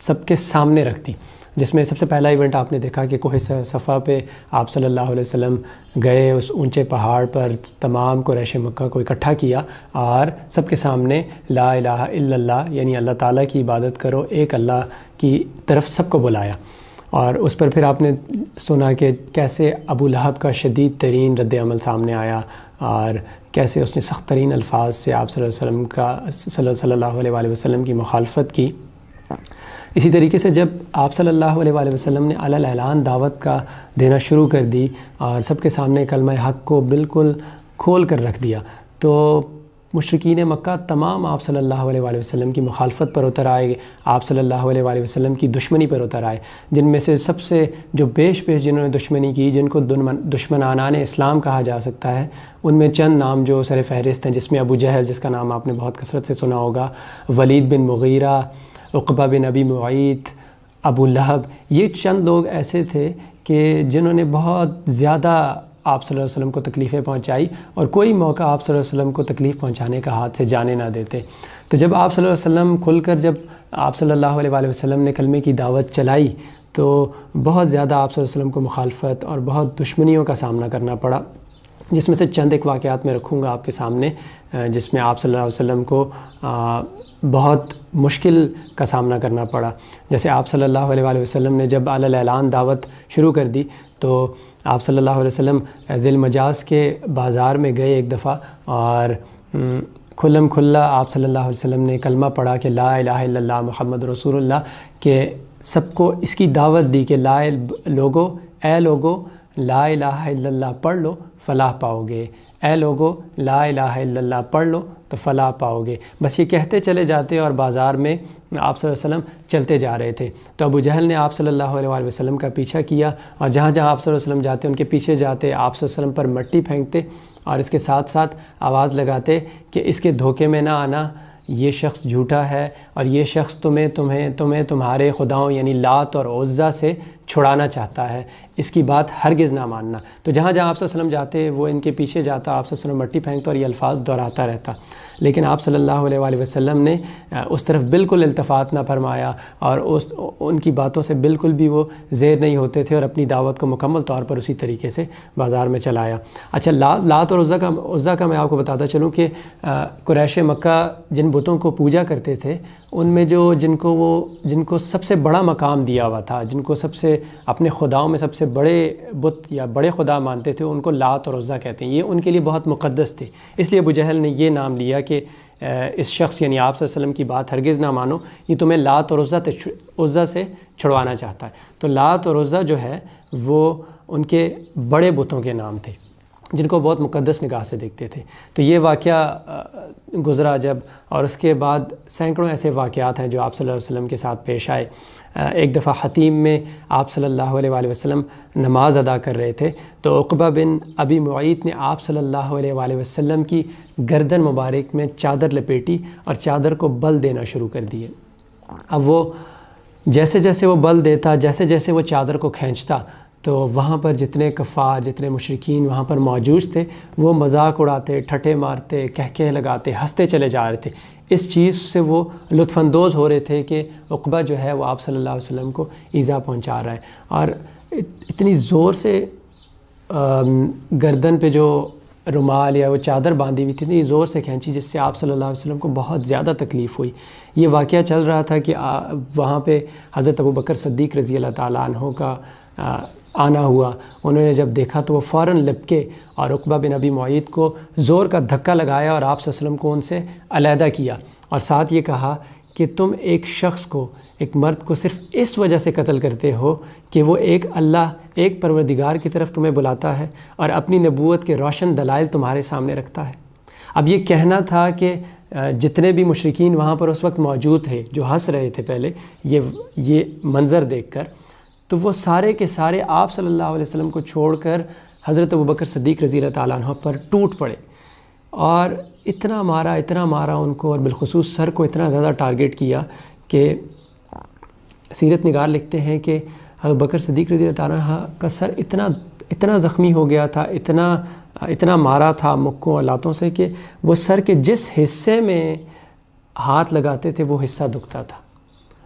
سب کے سامنے رکھ دی. جس میں سب سے پہلا ایونٹ آپ نے دیکھا کہ کوہ صفا پہ آپ صلی اللہ علیہ وسلم گئے، اس اونچے پہاڑ پر تمام قریش مکہ کو اکٹھا کیا اور سب کے سامنے لا الہ الا اللہ، یعنی اللہ تعالیٰ کی عبادت کرو، ایک اللہ کی طرف سب کو بلایا. اور اس پر پھر آپ نے سنا کہ کیسے ابو لہب کا شدید ترین رد عمل سامنے آیا، اور کیسے اس نے سخت ترین الفاظ سے آپ صلی اللہ علیہ وآلہ وسلم کی مخالفت کی. اسی طریقے سے جب آپ صلی اللہ علیہ وآلہ وسلم نے علی الاعلان دعوت کا دینا شروع کر دی اور سب کے سامنے کلمہ حق کو بالکل کھول کر رکھ دیا، تو مشرکین مکہ تمام آپ صلی اللہ علیہ وآلہ وسلم کی مخالفت پر اتر آئے، آپ صلی اللہ علیہ وآلہ وسلم کی دشمنی پر اتر آئے. جن میں سے سب سے جو پیش جنہوں نے دشمنی کی، جن کو دشمنان اسلام کہا جا سکتا ہے، ان میں چند نام جو سر فہرست ہیں، جس میں ابو جہل، جس کا نام آپ نے بہت کثرت سے سنا ہوگا، ولید بن مغیرہ، عقبہ بن ابی معیط، ابو لہب. یہ چند لوگ ایسے تھے کہ جنہوں نے بہت زیادہ آپ صلی اللہ علیہ وسلم کو تکلیفیں پہنچائی، اور کوئی موقع آپ صلی اللہ علیہ وسلم کو تکلیف پہنچانے کا ہاتھ سے جانے نہ دیتے. تو جب آپ صلی اللہ علیہ وسلم کھل کر، جب آپ صلی اللہ علیہ وآلہ وسلم نے کلمے کی دعوت چلائی، تو بہت زیادہ آپ صلی اللہ علیہ وسلم کو مخالفت اور بہت دشمنیوں کا سامنا کرنا پڑا. جس میں سے چند ایک واقعات میں رکھوں گا آپ کے سامنے، جس میں آپ صلی اللہ علیہ وسلم کو بہت مشکل کا سامنا کرنا پڑا. جیسے آپ صلی اللہ علیہ وآلہ وسلم نے جب علی الاعلان دعوت شروع کر دی، تو آپ صلی اللہ علیہ وسلم ذی المجاز کے بازار میں گئے ایک دفعہ، اور کھلم کھلا آپ صلی اللہ علیہ وسلم نے کلمہ پڑھا کہ لا الہ الا اللہ محمد رسول اللہ، کہ سب کو اس کی دعوت دی کہ اے لوگو لا الہ الا اللہ پڑھ لو فلاح پاؤ گے، اے لوگو لا الہ الا اللہ پڑھ لو تو فلاح پاؤ گے. بس یہ کہتے چلے جاتے، اور بازار میں آپ صلی اللہ علیہ وسلم چلتے جا رہے تھے. تو ابو جہل نے آپ صلی اللہ علیہ وآلہ وسلم کا پیچھا کیا، اور جہاں جہاں آپ صلی اللہ علیہ وسلم جاتے ان کے پیچھے جاتے، آپ صلی اللہ علیہ وسلم پر مٹی پھینکتے، اور اس کے ساتھ ساتھ آواز لگاتے کہ اس کے دھوکے میں نہ آنا، یہ شخص جھوٹا ہے، اور یہ شخص تمہیں تمہارے خداؤں یعنی لات اور عزا سے چھڑانا چاہتا ہے، اس کی بات ہرگز نہ ماننا. تو جہاں جہاں آپ صلی اللہ علیہ وسلم جاتے وہ ان کے پیچھے جاتا، آپ صلی اللہ علیہ وسلم مٹی پھینکتا اور یہ الفاظ دہراتا رہتا. لیکن آپ صلی اللہ علیہ وآلہ وسلم نے اس طرف بالکل التفات نہ فرمایا، اور ان کی باتوں سے بالکل بھی وہ زیر نہیں ہوتے تھے، اور اپنی دعوت کو مکمل طور پر اسی طریقے سے بازار میں چلایا. اچھا، لات اور عزا کا میں آپ کو بتاتا چلوں کہ قریش مکہ جن بتوں کو پوجا کرتے تھے، ان میں جن کو سب سے بڑا مقام دیا ہوا تھا، جن کو سب سے اپنے خداؤں میں سب سے بڑے بت یا بڑے خدا مانتے تھے، ان کو لات اور عزا کہتے ہیں. یہ ان کے لیے بہت مقدس تھے، اس لیے ابو جہل نے یہ نام لیا کہ اس شخص یعنی آپ صلی اللہ علیہ وسلم کی بات ہرگز نہ مانو، یہ تمہیں لات اور عزا سے چھڑوانا چاہتا ہے۔ تو لات اور عزا جو ہے وہ ان کے بڑے بتوں کے نام تھے جن کو بہت مقدس نگاہ سے دیکھتے تھے۔ تو یہ واقعہ گزرا جب، اور اس کے بعد سینکڑوں ایسے واقعات ہیں جو آپ صلی اللہ علیہ وسلم کے ساتھ پیش آئے۔ ایک دفعہ حتیم میں آپ صلی اللہ علیہ وآلہ وسلم نماز ادا کر رہے تھے تو عقبہ بن ابی معیط نے آپ صلی اللہ علیہ وآلہ وسلم کی گردن مبارک میں چادر لپیٹی اور چادر کو بل دینا شروع کر دیے۔ اب وہ جیسے جیسے وہ بل دیتا، جیسے جیسے وہ چادر کو کھینچتا، تو وہاں پر جتنے کفار، جتنے مشرکین وہاں پر موجود تھے وہ مذاق اڑاتے، ٹھٹے مارتے، کہکہے لگاتے، ہنستے چلے جا رہے تھے۔ اس چیز سے وہ لطف اندوز ہو رہے تھے کہ عقبہ جو ہے وہ آپ صلی اللہ علیہ وسلم کو ایذا پہنچا رہا ہے، اور اتنی زور سے گردن پہ جو رومال یا وہ چادر باندھی ہوئی تھی اتنی زور سے کھینچی جس سے آپ صلی اللہ علیہ وسلم کو بہت زیادہ تکلیف ہوئی۔ یہ واقعہ چل رہا تھا کہ وہاں پہ حضرت ابوبکر صدیق رضی اللہ تعالیٰ عنہ کا آنا ہوا۔ انہوں نے جب دیکھا تو وہ فوراً لپکے اور عقبہ بن ابی معیط کو زور کا دھکا لگایا اور آپ صلی اللہ علیہ وسلم کو ان سے علیحدہ کیا، اور ساتھ یہ کہا کہ تم ایک شخص کو، ایک مرد کو صرف اس وجہ سے قتل کرتے ہو کہ وہ ایک اللہ، ایک پروردگار کی طرف تمہیں بلاتا ہے اور اپنی نبوت کے روشن دلائل تمہارے سامنے رکھتا ہے۔ اب یہ کہنا تھا کہ جتنے بھی مشرکین وہاں پر اس وقت موجود تھے جو ہنس رہے تھے پہلے یہ منظر دیکھ کر، تو وہ سارے کے سارے آپ صلی اللہ علیہ وسلم کو چھوڑ کر حضرت ابوبکر صدیق رضی اللہ تعالیٰ عنہ پر ٹوٹ پڑے، اور اتنا مارا ان کو، اور بالخصوص سر کو اتنا زیادہ ٹارگٹ کیا کہ سیرت نگار لکھتے ہیں کہ ابوبکر صدیق رضی اللہ تعالیٰ عنہ کا سر اتنا زخمی ہو گیا تھا، اتنا مارا تھا مکوں اور لاتوں سے کہ وہ سر کے جس حصے میں ہاتھ لگاتے تھے وہ حصہ دکھتا تھا،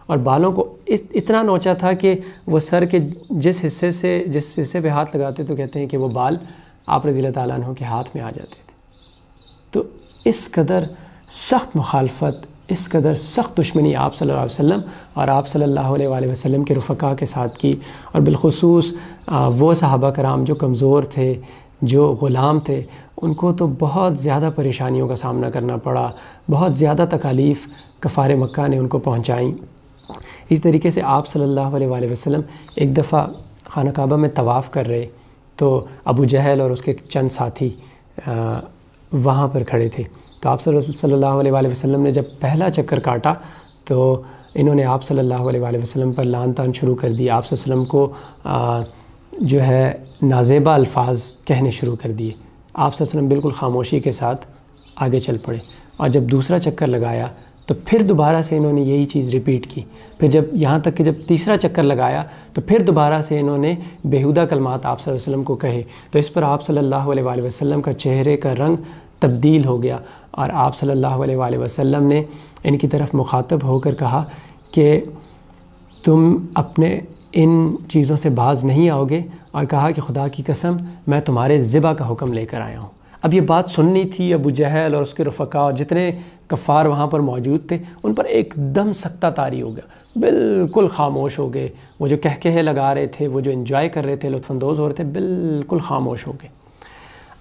اور بالوں کو اتنا نوچا تھا کہ وہ سر کے جس حصے پہ ہاتھ لگاتے تو کہتے ہیں کہ وہ بال آپ رضی اللہ تعالیٰ عنہ کے ہاتھ میں آ جاتے تھے۔ تو اس قدر سخت مخالفت، اس قدر سخت دشمنی آپ صلی اللہ علیہ وسلم اور آپ صلی اللہ علیہ وآلہ وسلم کے رفقا کے ساتھ کی، اور بالخصوص وہ صحابہ کرام جو کمزور تھے، جو غلام تھے، ان کو تو بہت زیادہ پریشانیوں کا سامنا کرنا پڑا، بہت زیادہ تکالیف کفار مکہ نے ان کو پہنچائیں۔ اس طریقے سے آپ صلی اللہ علیہ وآلہ وسلم ایک دفعہ خانہ کعبہ میں طواف کر رہے تو ابو جہل اور اس کے چند ساتھی وہاں پر کھڑے تھے، تو آپ صلی اللہ علیہ وآلہ وسلم نے جب پہلا چکر کاٹا تو انہوں نے آپ صلی اللہ علیہ وآلہ وسلم پر لعن طعن شروع کر دی، آپ صلی اللہ علیہ وسلم کو جو ہے نازیبا الفاظ کہنے شروع کر دیے۔ آپ صلی اللہ علیہ وسلم بالکل خاموشی کے ساتھ آگے چل پڑے، اور جب دوسرا چکر لگایا تو پھر دوبارہ سے انہوں نے یہی چیز ریپیٹ کی، پھر جب یہاں تک کہ جب تیسرا چکر لگایا تو پھر دوبارہ سے انہوں نے بیہودہ کلمات آپ صلی اللہ علیہ وسلم کو کہے، تو اس پر آپ صلی اللہ علیہ وآلہ وسلم کا چہرے کا رنگ تبدیل ہو گیا، اور آپ صلی اللہ علیہ وآلہ وسلم نے ان کی طرف مخاطب ہو کر کہا کہ تم اپنے ان چیزوں سے باز نہیں آؤ گے، اور کہا کہ خدا کی قسم میں تمہارے ذبح کا حکم لے کر آیا ہوں۔ اب یہ بات سننی تھی ابو جہل اور اس کے رفقا اور جتنے کفار وہاں پر موجود تھے، ان پر ایک دم سکتہ طاری ہو گیا، بالکل خاموش ہو گئے۔ وہ جو کہکہے لگا رہے تھے، وہ جو انجوائے کر رہے تھے، لطف اندوز ہو رہے تھے، بالکل خاموش ہو گئے۔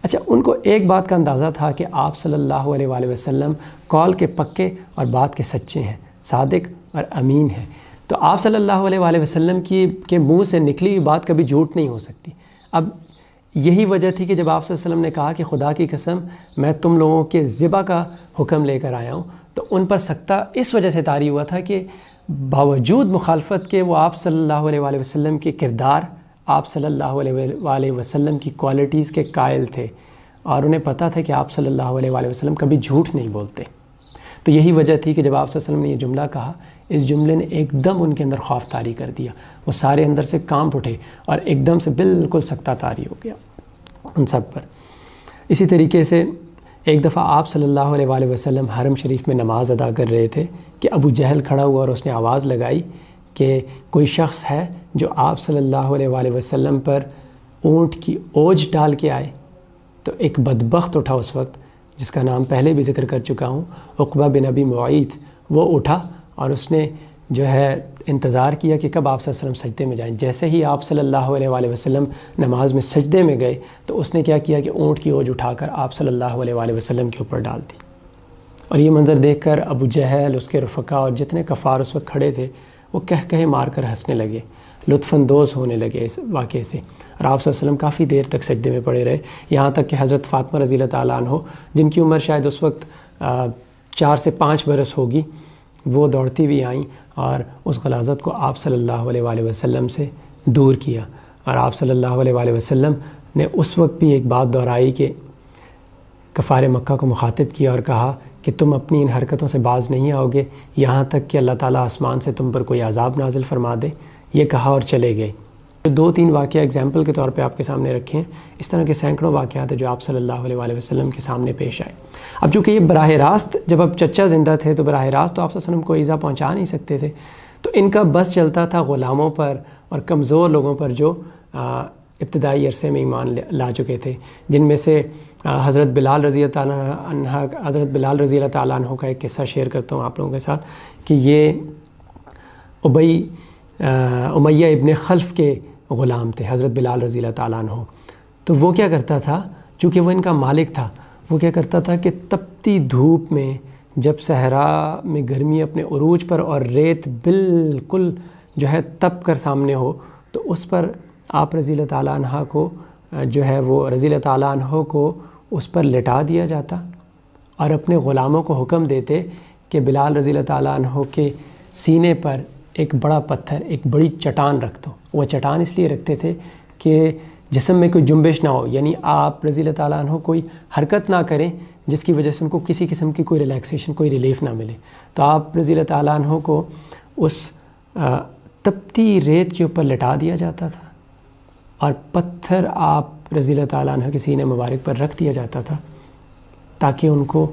اچھا، ان کو ایک بات کا اندازہ تھا کہ آپ صلی اللہ علیہ وآلہ وسلم قول کے پکے اور بات کے سچے ہیں، صادق اور امین ہیں، تو آپ صلی اللہ علیہ وآلہ وسلم کے منہ سے نکلی ہوئی بات کبھی جھوٹ نہیں ہو سکتی۔ اب یہی وجہ تھی کہ جب آپ صلی اللہ علیہ وسلم نے کہا کہ خدا کی قسم میں تم لوگوں کے ذبح کا حکم لے کر آیا ہوں، تو ان پر سکتہ اس وجہ سے طاری ہوا تھا کہ باوجود مخالفت کے وہ آپ صلی اللہ علیہ وآلہ وسلم کے کردار، آپ صلی اللہ علیہ وآلہ وسلم کی کوالٹیز کے قائل تھے، اور انہیں پتہ تھا کہ آپ صلی اللہ علیہ وآلہ وسلم کبھی جھوٹ نہیں بولتے۔ تو یہی وجہ تھی کہ جب آپ صلی اللہ علیہ وسلم نے یہ جملہ کہا، اس جملے نے ایک دم ان کے اندر خوف طاری کر دیا، وہ سارے اندر سے کانپ اٹھے اور ایک دم سے بالکل سکتہ طاری ہو گیا ان سب پر۔ اسی طریقے سے ایک دفعہ آپ صلی اللہ علیہ وآلہ وسلم حرم شریف میں نماز ادا کر رہے تھے کہ ابو جہل کھڑا ہوا اور اس نے آواز لگائی کہ کوئی شخص ہے جو آپ صلی اللہ علیہ وآلہ وسلم پر اونٹ کی اوج ڈال کے آئے۔ تو ایک بدبخت اٹھا اس وقت، جس کا نام پہلے بھی ذکر کر چکا ہوں، عقبہ بن ابی معیط، وہ اٹھا اور اس نے جو ہے انتظار کیا کہ کب آپ صلی اللہ علیہ وسلم سجدے میں جائیں۔ جیسے ہی آپ صلی اللہ علیہ وآلہ وسلم نماز میں سجدے میں گئے تو اس نے کیا کیا کہ اونٹ کی اوج اٹھا کر آپ صلی اللہ علیہ وآلہ وسلم کے اوپر ڈال دی۔ اور یہ منظر دیکھ کر ابو جہل، اس کے رفقا اور جتنے کفار اس وقت کھڑے تھے وہ کہہ مار کر ہنسنے لگے، لطف اندوز ہونے لگے اس واقعے سے، اور آپ صلی اللہ علیہ وسلم کافی دیر تک سجدے میں پڑے رہے، یہاں تک کہ حضرت فاطمہ رضی اللہ تعالیٰ عنہ جن کی عمر شاید اس وقت 4 سے 5 برس ہوگی، وہ دوڑتی ہوئی آئیں اور اس غلاظت کو آپ صلی اللہ علیہ وآلہ وسلم سے دور کیا، اور آپ صلی اللہ علیہ وآلہ وسلم نے اس وقت بھی ایک بات دہرائی کہ کفار مکہ کو مخاطب کیا اور کہا کہ تم اپنی ان حرکتوں سے باز نہیں آؤ گے یہاں تک کہ اللہ تعالیٰ آسمان سے تم پر کوئی عذاب نازل فرما دے، یہ کہا اور چلے گئے۔ 2-3 واقعہ اگزامپل کے طور پہ آپ کے سامنے رکھیں، اس طرح کے سینکڑوں واقعات ہیں جو آپ صلی اللہ علیہ وآلہ وسلم کے سامنے پیش آئے۔ اب چونکہ یہ براہ راست، جب اب چچا زندہ تھے تو براہ راست تو آپ صلی اللہ علیہ وسلم کو ایذا پہنچا نہیں سکتے تھے، تو ان کا بس چلتا تھا غلاموں پر اور کمزور لوگوں پر جو ابتدائی عرصے میں ایمان لا چکے تھے، جن میں سے حضرت بلال رضی اللہ تعالیٰ عنہ کا ایک قصہ شیئر کرتا ہوں آپ لوگوں کے ساتھ کہ یہ امیہ ابن خلف کے غلام تھے حضرت بلال رضی اللہ تعالیٰ عنہ۔ تو وہ کیا کرتا تھا، چونکہ وہ ان کا مالک تھا، وہ کیا کرتا تھا کہ تپتی دھوپ میں جب صحرا میں گرمی اپنے عروج پر اور ریت بالکل جو ہے تپ کر سامنے ہو، تو اس پر آپ رضی اللہ تعالیٰ عنہ کو جو ہے وہ رضی اللہ تعالیٰ عنہ کو اس پر لٹا دیا جاتا اور اپنے غلاموں کو حکم دیتے کہ بلال رضی اللہ تعالیٰ عنہ کے سینے پر ایک بڑا پتھر، ایک بڑی چٹان رکھ دو۔ وہ چٹان اس لیے رکھتے تھے کہ جسم میں کوئی جنبش نہ ہو، یعنی آپ رضی اللہ تعالیٰ عنہ کوئی حرکت نہ کریں جس کی وجہ سے ان کو کسی قسم کی کوئی ریلیکسیشن، کوئی ریلیف نہ ملے۔ تو آپ رضی اللہ تعالیٰ عنہ کو اس تپتی ریت کے اوپر لٹا دیا جاتا تھا اور پتھر آپ رضی اللہ تعالیٰ عنہ کے سینے مبارک پر رکھ دیا جاتا تھا تاکہ ان کو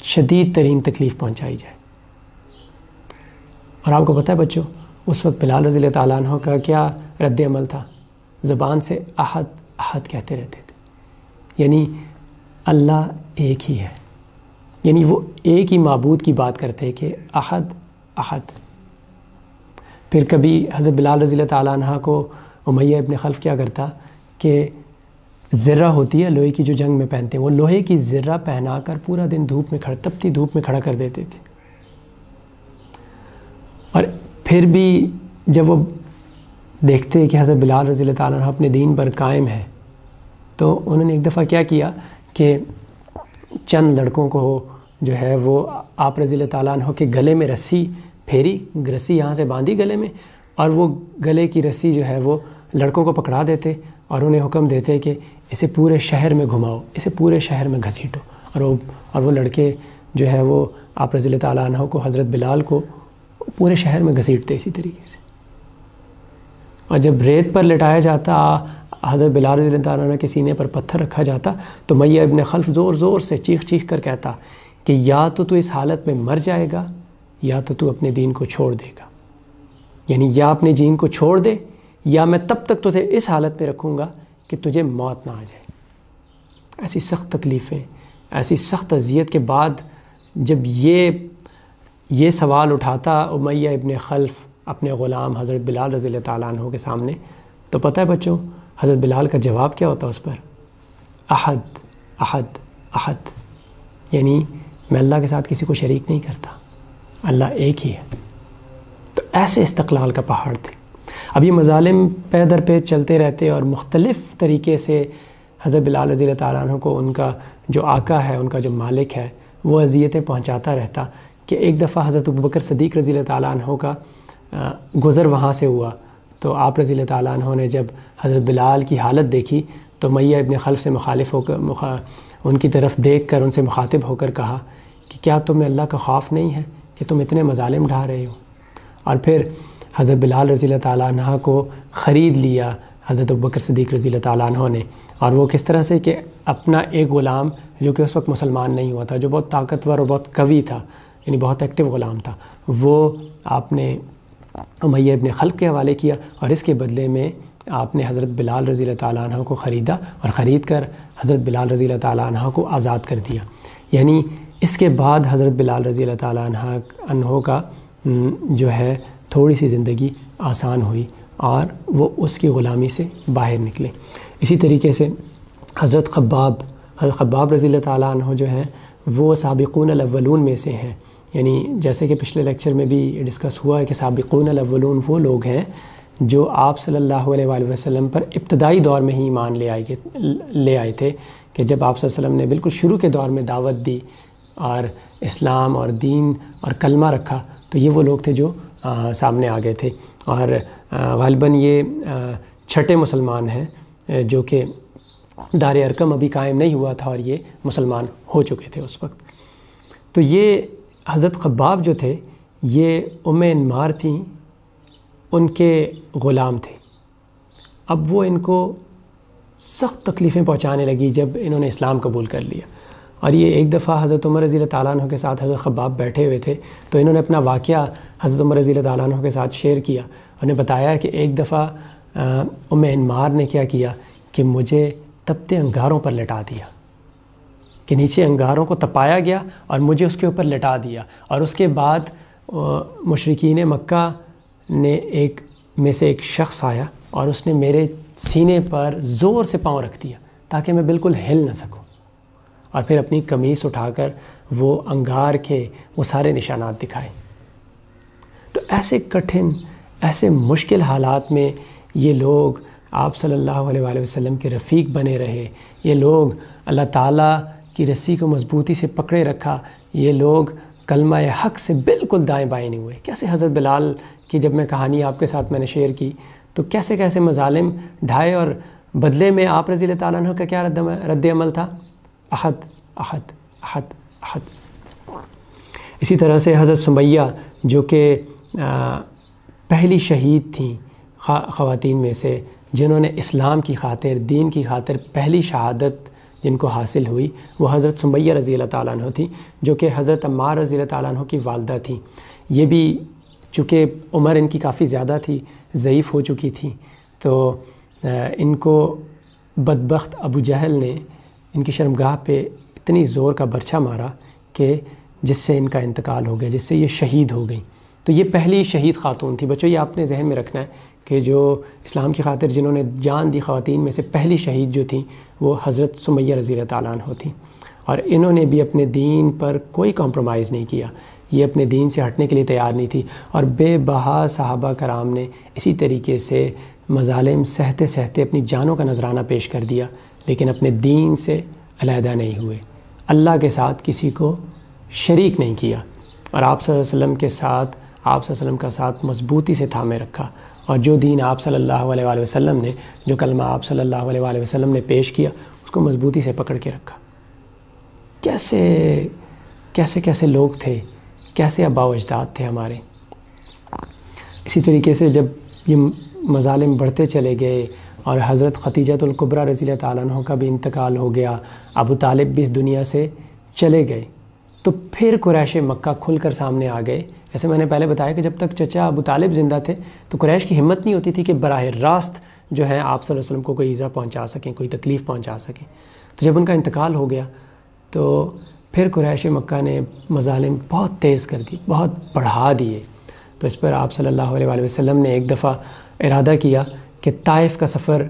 شدید ترین تکلیف پہنچائی جائے۔ اور آپ کو پتہ ہے بچوں، اس وقت بلال رضی اللہ تعالیٰ عنہ کا کیا رد عمل تھا؟ زبان سے احد احد کہتے رہتے تھے، یعنی اللہ ایک ہی ہے، یعنی وہ ایک ہی معبود کی بات کرتے کہ احد احد۔ پھر کبھی حضرت بلال رضی اللہ تعالیٰ عنہ کو امیہ ابن خلف کیا کرتا کہ زرہ ہوتی ہے لوہے کی جو جنگ میں پہنتے ہیں، وہ لوہے کی زرہ پہنا کر پورا دن دھوپ میں تپتی دھوپ میں کھڑا کر دیتے تھے۔ اور پھر بھی جب وہ دیکھتے کہ حضرت بلال رضی اللہ تعالیٰ عنہ اپنے دین پر قائم ہے، تو انہوں نے ایک دفعہ کیا کیا کہ چند لڑکوں کو جو ہے وہ آپ رضی اللہ تعالیٰ عنہ کے گلے میں رسی پھیری، رسی یہاں سے باندھی گلے میں، اور وہ گلے کی رسی جو ہے وہ لڑکوں کو پکڑا دیتے اور انہیں حکم دیتے کہ اسے پورے شہر میں گھماؤ، اسے پورے شہر میں گھسیٹو، اور وہ لڑکے جو ہے وہ آپ رضی اللہ تعالیٰ عنہ کو، حضرت بلال کو پورے شہر میں گھسیٹتے اسی طریقے سے۔ اور جب ریت پر لٹایا جاتا، حضرت بلال رضی اللہ تعالیٰ عنہ کے سینے پر پتھر رکھا جاتا، تو امیہ ابن خلف زور زور سے چیخ چیخ کر کہتا کہ یا تو اس حالت میں مر جائے گا یا تو اپنے دین کو چھوڑ دے گا، یعنی یا اپنے دین کو چھوڑ دے یا میں تب تک تجھے اس حالت میں رکھوں گا کہ تجھے موت نہ آ جائے۔ ایسی سخت تکلیفیں، ایسی سخت اذیت کے بعد جب یہ سوال اٹھاتا امیہ ابن خلف اپنے غلام حضرت بلال رضی اللہ تعالیٰ عنہ کے سامنے، تو پتہ ہے بچوں حضرت بلال کا جواب کیا ہوتا اس پر؟ احد احد احد، یعنی میں اللہ کے ساتھ کسی کو شریک نہیں کرتا، اللہ ایک ہی ہے۔ تو ایسے استقلال کا پہاڑ تھے۔ اب یہ مظالم پے در پہ چلتے رہتے اور مختلف طریقے سے حضرت بلال رضی اللہ تعالیٰ عنہ کو ان کا جو آقا ہے، ان کا جو مالک ہے، وہ اذیتیں پہنچاتا رہتا کہ ایک دفعہ حضرت ابوبکر صدیق رضی اللہ تعالیٰ عنہ کا گزر وہاں سے ہوا، تو آپ رضی اللہ تعالیٰ عنہ نے جب حضرت بلال کی حالت دیکھی تو امیہ ابن خلف سے مخالف ہو کر ان کی طرف دیکھ کر ان سے مخاطب ہو کر کہا کہ کیا تمہیں اللہ کا خوف نہیں ہے کہ تم اتنے مظالم ڈھا رہے ہو؟ اور پھر حضرت بلال رضی اللہ تعالیٰ عنہ کو خرید لیا حضرت ابوبکر صدیق رضی اللہ تعالیٰ عنہ نے، اور وہ کس طرح سے کہ اپنا ایک غلام جو کہ اس وقت مسلمان نہیں ہوا تھا، جو بہت طاقتور اور بہت قوی تھا، یعنی بہت ایکٹیو غلام تھا، وہ آپ نے امیہ ابن خلف کے حوالے کیا، اور اس کے بدلے میں آپ نے حضرت بلال رضی اللہ تعالیٰ عنہ کو خریدا اور خرید کر حضرت بلال رضی اللہ تعالیٰ عنہ کو آزاد کر دیا۔ یعنی اس کے بعد حضرت بلال رضی اللہ تعالیٰ عنہ کا جو ہے تھوڑی سی زندگی آسان ہوئی اور وہ اس کی غلامی سے باہر نکلے۔ اسی طریقے سے حضرت خباب رضی اللہ تعالیٰ عنہ جو ہیں وہ سابقون الاولون میں سے ہیں. یعنی جیسے کہ پچھلے لیکچر میں بھی ڈسکس ہوا ہے کہ سابقون الاولون وہ لوگ ہیں جو آپ صلی اللہ علیہ وآلہ وسلم پر ابتدائی دور میں ہی ایمان لے آئے تھے، کہ جب آپ صلی اللہ علیہ وسلم نے بالکل شروع کے دور میں دعوت دی اور اسلام اور دین اور کلمہ رکھا، تو یہ وہ لوگ تھے جو سامنے آ گئے تھے. اور غالباً یہ چھٹے مسلمان ہیں جو کہ دار ارقم ابھی قائم نہیں ہوا تھا اور یہ مسلمان ہو چکے تھے اس وقت. تو یہ حضرت خباب جو تھے یہ انمار تھیں، ان کے غلام تھے. اب وہ ان کو سخت تکلیفیں پہنچانے لگی جب انہوں نے اسلام قبول کر لیا. اور یہ ایک دفعہ حضرت عمر رضی اللہ تعالیٰ عنہ کے ساتھ حضرت خباب بیٹھے ہوئے تھے، تو انہوں نے اپنا واقعہ حضرت عمر رضی اللہ تعالیٰ عنہ کے ساتھ شیئر کیا. انہیں بتایا کہ ایک دفعہ انمار نے کیا کیا کہ مجھے تپتے انگاروں پر لٹا دیا، کہ نیچے انگاروں کو تپایا گیا اور مجھے اس کے اوپر لٹا دیا. اور اس کے بعد مشرکین مکہ نے میں سے ایک شخص آیا اور اس نے میرے سینے پر زور سے پاؤں رکھ دیا تاکہ میں بالکل ہل نہ سکوں، اور پھر اپنی قمیص اٹھا کر وہ انگار کے وہ سارے نشانات دکھائے. تو ایسے کٹھن، ایسے مشکل حالات میں یہ لوگ آپ صلی اللہ علیہ وآلہ وسلم کے رفیق بنے رہے. یہ لوگ اللہ تعالیٰ کی رسی کو مضبوطی سے پکڑے رکھا. یہ لوگ کلمہ حق سے بالکل دائیں بائیں نہیں ہوئے. کیسے حضرت بلال کی جب میں کہانی آپ کے ساتھ میں نے شیئر کی تو کیسے کیسے مظالم ڈھائے، اور بدلے میں آپ رضی اللہ تعالیٰ عنہ کا کیا رد عمل تھا؟ احد احد احد احد. اسی طرح سے حضرت سمیہ جو کہ پہلی شہید تھیں خواتین میں سے، جنہوں نے اسلام کی خاطر، دین کی خاطر پہلی شہادت جن کو حاصل ہوئی، وہ حضرت سمیہ رضی اللہ تعالیٰ عنہ تھی، جو کہ حضرت عمار رضی اللہ تعالیٰ عنہ کی والدہ تھیں. یہ بھی چونکہ عمر ان کی کافی زیادہ تھی، ضعیف ہو چکی تھی، تو ان کو بدبخت ابو جہل نے ان کی شرمگاہ پہ اتنی زور کا برچھا مارا کہ جس سے ان کا انتقال ہو گیا، جس سے یہ شہید ہو گئیں. تو یہ پہلی شہید خاتون تھی. بچوں یہ آپ نے ذہن میں رکھنا ہے کہ جو اسلام کی خاطر جنہوں نے جان دی خواتین میں سے پہلی شہید جو تھیں وہ حضرت سمیہ رضی اللہ تعالیٰ عنہ تھیں. اور انہوں نے بھی اپنے دین پر کوئی کمپرومائز نہیں کیا. یہ اپنے دین سے ہٹنے کے لیے تیار نہیں تھی. اور بے بہا صحابہ کرام نے اسی طریقے سے مظالم سہتے سہتے اپنی جانوں کا نذرانہ پیش کر دیا، لیکن اپنے دین سے علیحدہ نہیں ہوئے. اللہ کے ساتھ کسی کو شریک نہیں کیا، اور آپ صلی اللہ علیہ وسلم کے ساتھ، آپ صلی اللہ علیہ وسلم کا ساتھ مضبوطی سے تھامے رکھا. اور جو دین آپ صلی اللہ علیہ وآلہ وسلم نے، جو کلمہ آپ صلی اللہ علیہ وآلہ وسلم نے پیش کیا، اس کو مضبوطی سے پکڑ کے رکھا. کیسے لوگ تھے، کیسے آباء و اجداد تھے ہمارے. اسی طریقے سے جب یہ مظالم بڑھتے چلے گئے اور حضرت خدیجہ الکبریٰ رضی اللہ تعالیٰ عنہ کا بھی انتقال ہو گیا، ابو طالب بھی اس دنیا سے چلے گئے، تو پھر قریش مکہ کھل کر سامنے آ گئے. جیسے میں نے پہلے بتایا کہ جب تک چچا ابو طالب زندہ تھے تو قریش کی ہمت نہیں ہوتی تھی کہ براہ راست جو ہے آپ صلی اللہ علیہ وسلم کو کوئی ایذا پہنچا سکیں، کوئی تکلیف پہنچا سکیں. تو جب ان کا انتقال ہو گیا تو پھر قریش مکہ نے مظالم بہت تیز کر دی، بہت بڑھا دیے. تو اس پر آپ صلی اللہ علیہ وآلہ وسلم نے ایک دفعہ ارادہ کیا کہ طائف کا سفر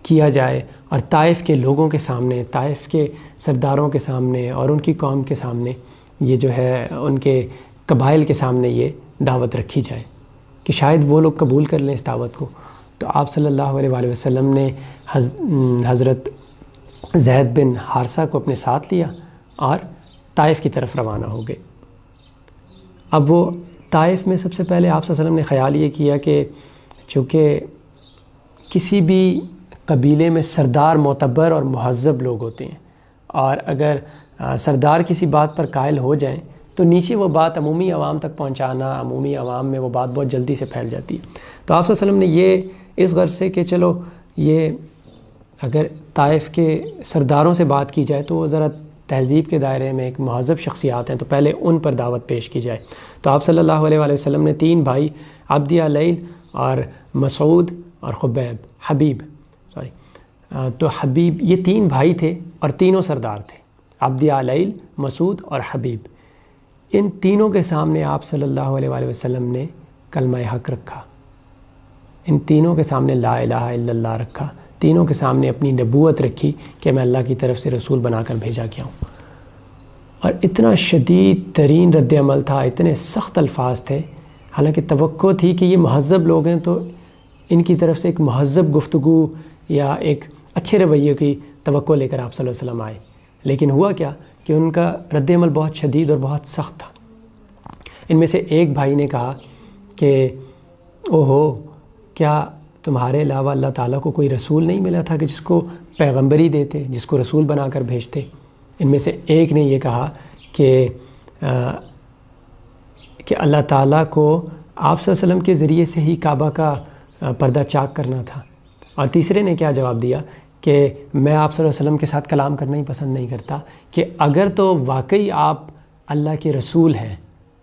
کیا جائے، اور طائف کے لوگوں کے سامنے، طائف کے سرداروں کے سامنے اور ان کی قوم کے سامنے، یہ جو ہے ان کے قبائل کے سامنے یہ دعوت رکھی جائے کہ شاید وہ لوگ قبول کر لیں اس دعوت کو. تو آپ صلی اللہ علیہ وآلہ وسلم نے حضرت زید بن حارثہ کو اپنے ساتھ لیا اور طائف کی طرف روانہ ہو گئے. اب وہ طائف میں سب سے پہلے آپ صلی اللہ علیہ وسلم نے خیال یہ کیا کہ چونکہ کسی بھی قبیلے میں سردار معتبر اور مہذب لوگ ہوتے ہیں، اور اگر سردار کسی بات پر قائل ہو جائیں تو نیچے وہ بات عمومی عوام تک پہنچانا، عمومی عوام میں وہ بات بہت جلدی سے پھیل جاتی ہے. تو آپ صلی اللہ علیہ وسلم نے یہ اس غرض سے کہ چلو یہ اگر طائف کے سرداروں سے بات کی جائے تو وہ ذرا تہذیب کے دائرے میں ایک مہذب شخصیات ہیں، تو پہلے ان پر دعوت پیش کی جائے. تو آپ صلی اللہ علیہ وآلہ وسلم نے 3 بھائی عبد لیل اور مسعود اور حبیب تو حبیب، یہ 3 بھائی تھے اور تینوں سردار تھے، عبد لیل، مسعود اور حبیب. ان تینوں کے سامنے آپ صلی اللہ علیہ وآلہ وسلم نے کلمہ حق رکھا، ان تینوں کے سامنے لا الہ الا اللہ رکھا، تینوں کے سامنے اپنی نبوت رکھی کہ میں اللہ کی طرف سے رسول بنا کر بھیجا گیا ہوں. اور اتنا شدید ترین رد عمل تھا، اتنے سخت الفاظ تھے، حالانکہ توقع تھی کہ یہ مہذب لوگ ہیں تو ان کی طرف سے ایک مہذب گفتگو یا ایک اچھے رویے کی توقع لے کر آپ صلی اللہ علیہ وسلم آئے، لیکن ہوا کیا کہ ان کا رد عمل بہت شدید اور بہت سخت تھا۔ ان میں سے ایک بھائی نے کہا کہ اوہو، کیا تمہارے علاوہ اللہ تعالیٰ کو کوئی رسول نہیں ملا تھا کہ جس کو پیغمبری دیتے، جس کو رسول بنا کر بھیجتے؟ ان میں سے ایک نے یہ کہا کہ اللہ تعالیٰ کو آپ صلی اللہ علیہ وسلم کے ذریعے سے ہی کعبہ کا پردہ چاک کرنا تھا، اور تیسرے نے کیا جواب دیا کہ میں آپ صلی اللہ علیہ وسلم کے ساتھ کلام کرنا ہی پسند نہیں کرتا، کہ اگر تو واقعی آپ اللہ کے رسول ہیں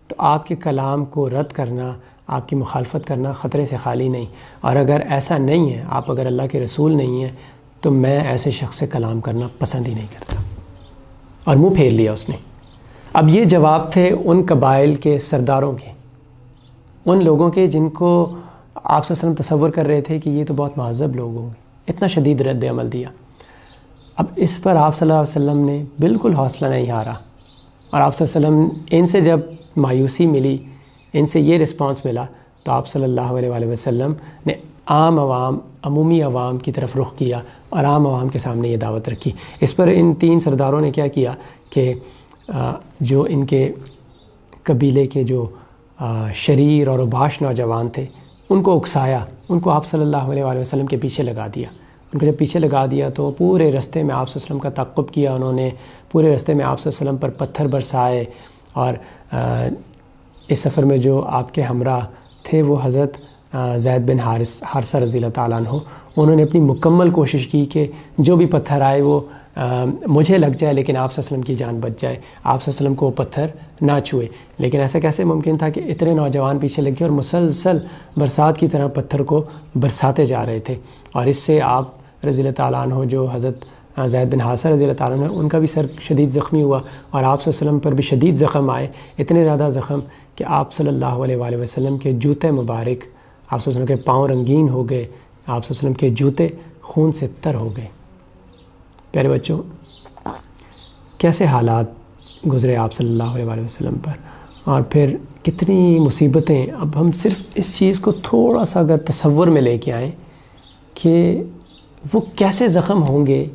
تو آپ کے کلام کو رد کرنا، آپ کی مخالفت کرنا خطرے سے خالی نہیں، اور اگر ایسا نہیں ہے، آپ اگر اللہ کے رسول نہیں ہیں تو میں ایسے شخص سے کلام کرنا پسند ہی نہیں کرتا، اور منہ پھیر لیا اس نے۔ اب یہ جواب تھے ان قبائل کے سرداروں کے، ان لوگوں کے جن کو آپ صلی اللہ علیہ وسلم تصور کر رہے تھے کہ یہ تو بہت مہذب لوگ ہوں گے، اتنا شدید رد عمل دیا۔ اب اس پر آپ صلی اللہ علیہ وسلم نے بالکل حوصلہ نہیں ہارا، اور آپ صلی اللہ علیہ وسلم ان سے جب مایوسی ملی، ان سے یہ رسپانس ملا، تو آپ صلی اللہ علیہ وسلم نے عمومی عوام کی طرف رخ کیا اور عام عوام کے سامنے یہ دعوت رکھی۔ اس پر ان تین سرداروں نے کیا کیا کہ جو ان کے قبیلے کے جو شریر اور اوباش نوجوان تھے ان کو اکسایا، ان کو آپ صلی اللہ علیہ وسلم کے پیچھے لگا دیا۔ ان کو جب پیچھے لگا دیا تو پورے رستے میں آپ صلی اللہ علیہ وسلم کا تعقب کیا انہوں نے، پورے رستے میں آپ صلی اللہ علیہ وسلم پر پتھر برسائے، اور اس سفر میں جو آپ کے ہمراہ تھے وہ حضرت زید بن حارثہ رضی اللہ تعالیٰ عنہ، انہوں نے اپنی مکمل کوشش کی کہ جو بھی پتھر آئے وہ مجھے لگ جائے لیکن آپ صلی اللہ علیہ وسلم کی جان بچ جائے، آپ صلی اللہ علیہ وسلم کو وہ پتھر نہ چھوئے۔ لیکن ایسا کیسے ممکن تھا کہ اتنے نوجوان پیچھے لگ گئے اور مسلسل برسات کی طرح پتھر کو برساتے جا رہے تھے، اور اس سے آپ رضی اللہ تعالیٰ عنہ جو حضرت زید بن حارثہ رضی اللہ تعالیٰ عنہ ان کا بھی سر شدید زخمی ہوا، اور آپ صلی اللہ علیہ وسلم پر بھی شدید زخم آئے، اتنے زیادہ زخم کہ آپ صلی اللہ علیہ وسلم کے جوتے مبارک، آپ صلی اللہ علیہ وسلم کے پاؤں رنگین ہو گئے، آپ صلی اللہ علیہ وسلم کے جوتے خون سے تر ہو گئے۔ پیارے بچوں، کیسے حالات گزرے آپ صلی اللہ علیہ وسلم پر، اور پھر کتنی مصیبتیں۔ اب ہم صرف اس چیز کو تھوڑا سا اگر تصور میں لے کے آئیں کہ وہ کیسے زخم ہوں گے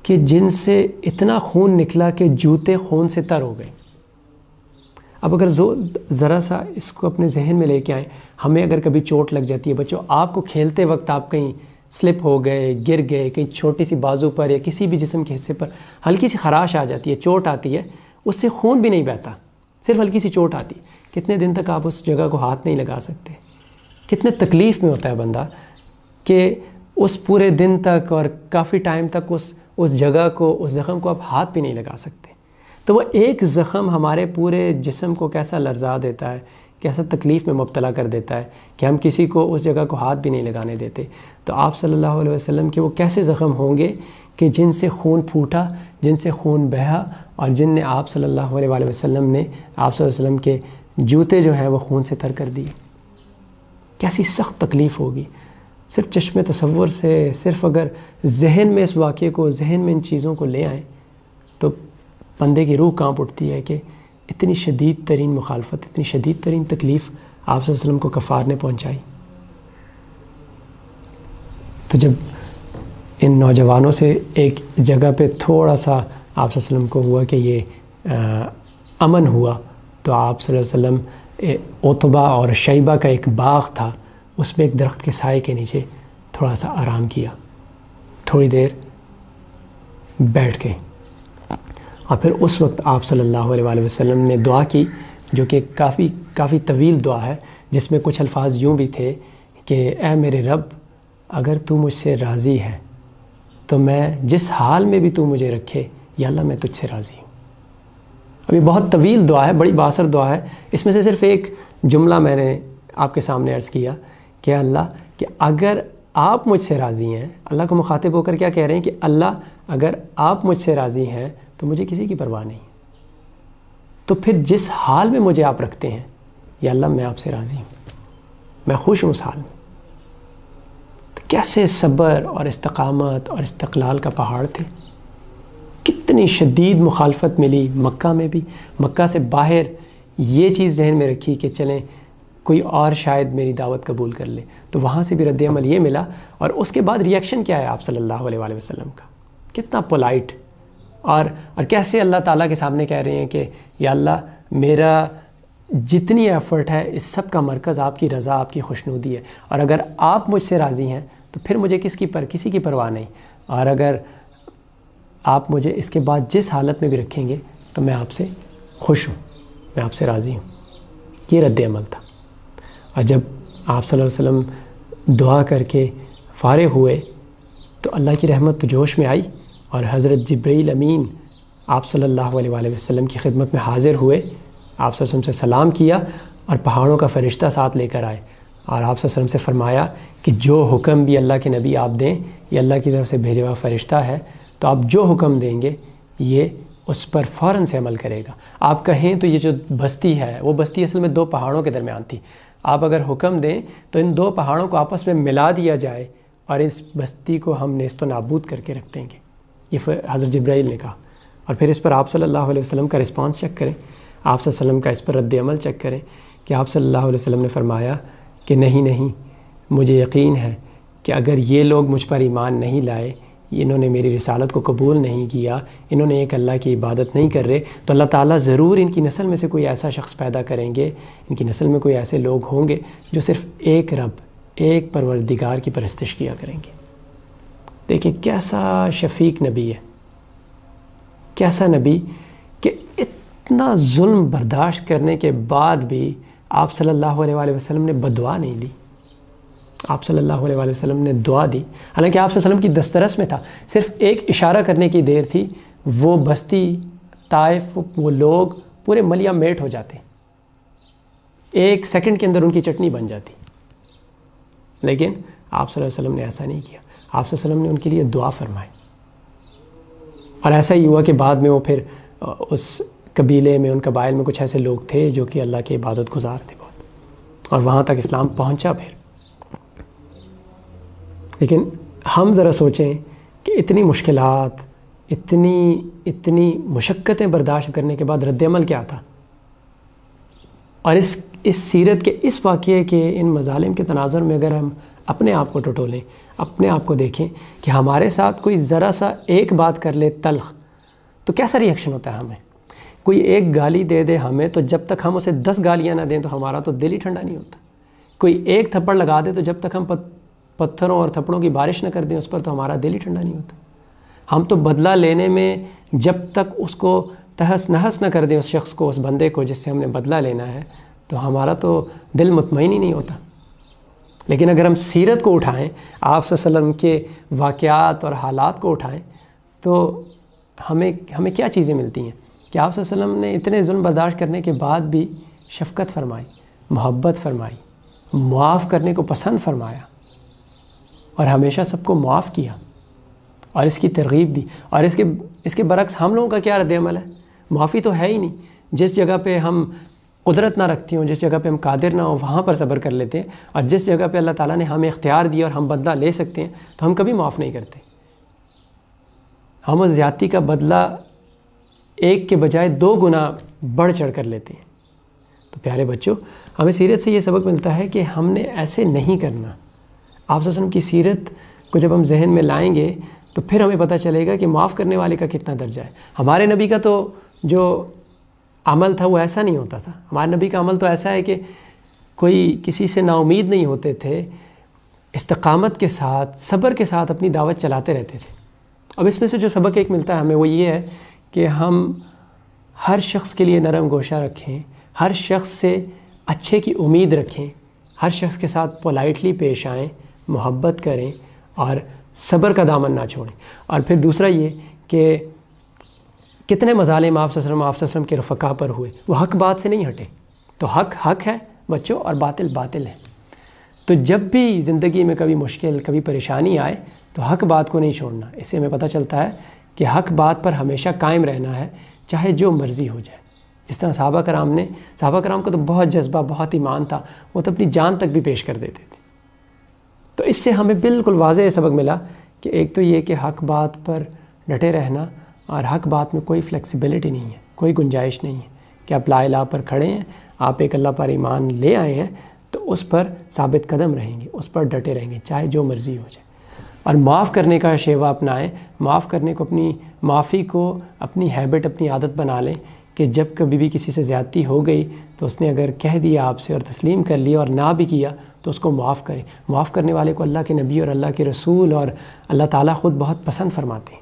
کہ جن سے اتنا خون نکلا کہ جوتے خون سے تر ہو گئے۔ اب اگر ذرا سا اس کو اپنے ذہن میں لے کے آئیں، ہمیں اگر کبھی چوٹ لگ جاتی ہے بچوں، آپ کو کھیلتے وقت آپ کہیں سلپ ہو گئے، گر گئے، کہیں چھوٹی سی بازو پر یا کسی بھی جسم کے حصے پر ہلکی سی خراش آ جاتی ہے، چوٹ آتی ہے، اس سے خون بھی نہیں بہتا، صرف ہلکی سی چوٹ آتی ہے، کتنے دن تک آپ اس جگہ کو ہاتھ نہیں لگا سکتے، کتنے تکلیف میں ہوتا ہے بندہ کہ اس پورے دن تک اور کافی ٹائم تک اس جگہ کو، اس زخم کو آپ ہاتھ بھی نہیں لگا سکتے۔ تو وہ ایک زخم ہمارے پورے جسم کو کیسا لرزا دیتا ہے، کیسا تکلیف میں مبتلا کر دیتا ہے کہ ہم کسی کو اس جگہ کو ہاتھ بھی نہیں لگانے دیتے۔ تو آپ صلی اللہ علیہ وسلم کے وہ کیسے زخم ہوں گے کہ جن سے خون پھوٹا، جن سے خون بہا، اور جن نے آپ صلی اللہ علیہ وسلم نے آپ صلی اللہ علیہ وسلم کے جوتے جو ہیں وہ خون سے تر کر دیے۔ کیسی سخت تکلیف ہوگی۔ صرف چشم تصور سے، صرف اگر ذہن میں اس واقعے کو، ذہن میں ان چیزوں کو لے آئیں تو بندے کی روح کانپ اٹھتی ہے کہ اتنی شدید ترین مخالفت، اتنی شدید ترین تکلیف آپ صلی اللہ علیہ وسلم کو کفار نے پہنچائی۔ تو جب ان نوجوانوں سے ایک جگہ پہ تھوڑا سا آپ صلی اللہ علیہ وسلم کو ہوا کہ یہ امن ہوا، تو آپ صلی اللہ علیہ وسلم عتبہ اور شیبہ کا ایک باغ تھا، اس میں ایک درخت کے سائے کے نیچے تھوڑا سا آرام کیا، تھوڑی دیر بیٹھ گئے، اور پھر اس وقت آپ صلی اللہ علیہ وسلم نے دعا کی، جو کہ کافی طویل دعا ہے، جس میں کچھ الفاظ یوں بھی تھے کہ اے میرے رب، اگر تو مجھ سے راضی ہے تو میں جس حال میں بھی تو مجھے رکھے، یا اللہ میں تجھ سے راضی ہوں۔ اب یہ بہت طویل دعا ہے، بڑی بااثر دعا ہے، اس میں سے صرف ایک جملہ میں نے آپ کے سامنے عرض کیا کہ اللہ، کہ اگر آپ مجھ سے راضی ہیں، اللہ کو مخاطب ہو کر کیا کہہ رہے ہیں کہ اللہ اگر آپ مجھ سے راضی ہیں تو مجھے کسی کی پرواہ نہیں، تو پھر جس حال میں مجھے آپ رکھتے ہیں، یا اللہ میں آپ سے راضی ہوں، میں خوش ہوں اس حال میں۔ تو کیسے صبر اور استقامت اور استقلال کا پہاڑ تھے، کتنی اتنی شدید مخالفت ملی مکہ میں بھی، مکہ سے باہر یہ چیز ذہن میں رکھی کہ چلیں کوئی اور شاید میری دعوت قبول کر لے، تو وہاں سے بھی رد عمل یہ ملا. اور اس کے بعد ریئیکشن کیا ہے آپ صلی اللہ علیہ وآلہ وسلم کا، کتنا پولائٹ، اور کیسے اللہ تعالیٰ کے سامنے کہہ رہے ہیں کہ یا اللہ میرا جتنی ایفرٹ ہے اس سب کا مرکز آپ کی رضا، آپ کی خوشنودی ہے، اور اگر آپ مجھ سے راضی ہیں تو پھر مجھے کسی کی پرواہ نہیں، اور اگر آپ مجھے اس کے بعد جس حالت میں بھی رکھیں گے تو میں آپ سے خوش ہوں، میں آپ سے راضی ہوں. یہ رد عمل تھا. اور جب آپ صلی اللہ علیہ وسلم دعا کر کے فارغ ہوئے تو اللہ کی رحمت تو جوش میں آئی، اور حضرت جبرائیل امین آپ صلی اللہ علیہ وآلہ وسلم کی خدمت میں حاضر ہوئے. آپ صلی اللہ علیہ وسلم سے سلام کیا اور پہاڑوں کا فرشتہ ساتھ لے کر آئے، اور آپ صلی اللہ علیہ وسلم سے فرمایا کہ جو حکم بھی اللہ کے نبی آپ دیں یہ اللہ کی طرف سے بھیجا ہوا فرشتہ ہے، تو آپ جو حکم دیں گے یہ اس پر فوراً سے عمل کرے گا. آپ کہیں تو یہ جو بستی ہے وہ بستی اصل میں دو پہاڑوں کے درمیان تھی، آپ اگر حکم دیں تو ان دو پہاڑوں کو آپس میں ملا دیا جائے اور اس بستی کو ہم نیست و نابود کر کے رکھ دیں گے. یہ حضرت جبرائیل نے کہا. اور پھر اس پر آپ صلی اللہ علیہ وسلم کا رسپانس چیک کریں، آپ صلی اللہ علیہ وسلم کا اس پر رد عمل چیک کریں کہ آپ صلی اللہ علیہ وسلم نے فرمایا کہ نہیں، مجھے یقین ہے کہ اگر یہ لوگ مجھ پر ایمان نہیں لائے، انہوں نے میری رسالت کو قبول نہیں کیا، انہوں نے ایک اللہ کی عبادت نہیں کر رہے، تو اللہ تعالیٰ ضرور ان کی نسل میں سے کوئی ایسا شخص پیدا کریں گے، ان کی نسل میں کوئی ایسے لوگ ہوں گے جو صرف ایک رب، ایک پروردگار کی پرستش کیا کریں گے. دیکھیں کیسا شفیق نبی ہے، کیسا نبی کہ اتنا ظلم برداشت کرنے کے بعد بھی آپ صلی اللہ علیہ وآلہ وسلم نے بددعا نہیں دی. آپ صلی اللہ علیہ وآلہ وسلم نے دعا دی، حالانکہ آپ صلی اللہ علیہ وسلم کی دسترس میں تھا، صرف ایک اشارہ کرنے کی دیر تھی، وہ بستی طائف، وہ لوگ پورے ملیا میٹ ہو جاتے، ایک سیکنڈ کے اندر ان کی چٹنی بن جاتی. لیکن آپ صلی اللہ علیہ وسلم نے ایسا نہیں کیا. آپ صلی اللہ علیہ وسلم نے ان کے لیے دعا فرمائی، اور ایسا ہی ہوا کہ بعد میں وہ پھر اس قبیلے میں، ان قبائل میں کچھ ایسے لوگ تھے جو کہ اللہ کی عبادت گزار تھے بہت، اور وہاں تک اسلام پہنچا پھر. لیکن ہم ذرا سوچیں کہ اتنی مشکلات، اتنی مشقتیں برداشت کرنے کے بعد رد عمل کیا تھا. اور اس سیرت کے اس واقعے کے ان مظالم کے تناظر میں اگر ہم اپنے آپ کو ٹٹولیں، اپنے آپ کو دیکھیں کہ ہمارے ساتھ کوئی ذرا سا ایک بات کر لے تلخ تو کیسا ری ایکشن ہوتا ہے ہمیں. کوئی ایک گالی دے دے ہمیں تو جب تک ہم اسے 10 گالیاں نہ دیں تو ہمارا تو دل ہی ٹھنڈا نہیں ہوتا. کوئی ایک تھپڑ لگا دے تو جب تک ہم پتھروں اور تھپڑوں کی بارش نہ کر دیں اس پر تو ہمارا دل ہی ٹھنڈا نہیں ہوتا. ہم تو بدلہ لینے میں جب تک اس کو تہس نہس نہ کر دیں اس شخص کو، اس بندے کو جس سے ہم نے بدلہ لینا ہے، تو ہمارا تو دل مطمئن ہی نہیں ہوتا. لیکن اگر ہم سیرت کو اٹھائیں، آپ صلی اللہ علیہ وسلم کے واقعات اور حالات کو اٹھائیں، تو ہمیں کیا چیزیں ملتی ہیں کہ آپ صلی اللہ علیہ وسلم نے اتنے ظلم برداشت کرنے کے بعد بھی شفقت فرمائی، محبت فرمائی، معاف کرنے کو پسند فرمایا، اور ہمیشہ سب کو معاف کیا اور اس کی ترغیب دی. اور اس کے برعکس ہم لوگوں کا کیا رد عمل ہے؟ معافی تو ہے ہی نہیں. جس جگہ پہ ہم قدرت نہ رکھتی ہوں، جس جگہ پہ ہم قادر نہ ہوں، وہاں پر صبر کر لیتے ہیں، اور جس جگہ پہ اللہ تعالیٰ نے ہمیں اختیار دیا اور ہم بدلہ لے سکتے ہیں تو ہم کبھی معاف نہیں کرتے. ہم اس زیادتی کا بدلہ ایک کے بجائے 2 گنا بڑھ چڑھ کر لیتے ہیں. تو پیارے بچوں، ہمیں سیرت سے یہ سبق ملتا ہے کہ ہم نے ایسے نہیں کرنا. آپ صلی اللہ علیہ وسلم کی سیرت کو جب ہم ذہن میں لائیں گے تو پھر ہمیں پتہ چلے گا کہ معاف کرنے والے کا کتنا درجہ ہے. ہمارے نبی کا تو جو عمل تھا وہ ایسا نہیں ہوتا تھا. ہمارے نبی کا عمل تو ایسا ہے کہ کوئی کسی سے نا امید نہیں ہوتے تھے، استقامت کے ساتھ، صبر کے ساتھ اپنی دعوت چلاتے رہتے تھے. اب اس میں سے جو سبق ایک ملتا ہے ہمیں وہ یہ ہے کہ ہم ہر شخص کے لیے نرم گوشہ رکھیں، ہر شخص سے اچھے کی امید رکھیں، ہر شخص کے ساتھ پولائٹلی پیش آئیں، محبت کریں اور صبر کا دامن نہ چھوڑیں. اور پھر دوسرا یہ کہ کتنے مظالم آپ صلی اللہ علیہ وسلم کے رفقا پر ہوئے، وہ حق بات سے نہیں ہٹے. تو حق ہے بچوں، اور باطل ہے. تو جب بھی زندگی میں کبھی مشکل، کبھی پریشانی آئے تو حق بات کو نہیں چھوڑنا. اس سے ہمیں پتہ چلتا ہے کہ حق بات پر ہمیشہ قائم رہنا ہے، چاہے جو مرضی ہو جائے. جس طرح صحابہ کرام کو تو بہت جذبہ، بہت ایمان تھا، وہ تو اپنی جان تک بھی پیش کر دیتے تھے. تو اس سے ہمیں بالکل واضح سبق ملا کہ ایک تو یہ کہ حق بات پر ڈٹے رہنا، اور حق بات میں کوئی فلیکسیبلٹی نہیں ہے، کوئی گنجائش نہیں ہے کہ آپ لا الہ پر کھڑے ہیں، آپ ایک اللہ پر ایمان لے آئے ہیں تو اس پر ثابت قدم رہیں گے، اس پر ڈٹے رہیں گے چاہے جو مرضی ہو جائے، اور معاف کرنے کا شیوا اپنائیں، معاف کرنے کو اپنی معافی کو اپنی ہیبٹ، اپنی عادت بنا لیں کہ جب کبھی بھی کسی سے زیادتی ہو گئی تو اس نے اگر کہہ دیا آپ سے اور تسلیم کر لیا اور نہ بھی کیا تو اس کو معاف کریں۔ معاف کرنے والے کو اللہ کے نبی اور اللہ کے رسول اور اللہ تعالیٰ خود بہت پسند فرماتے ہیں۔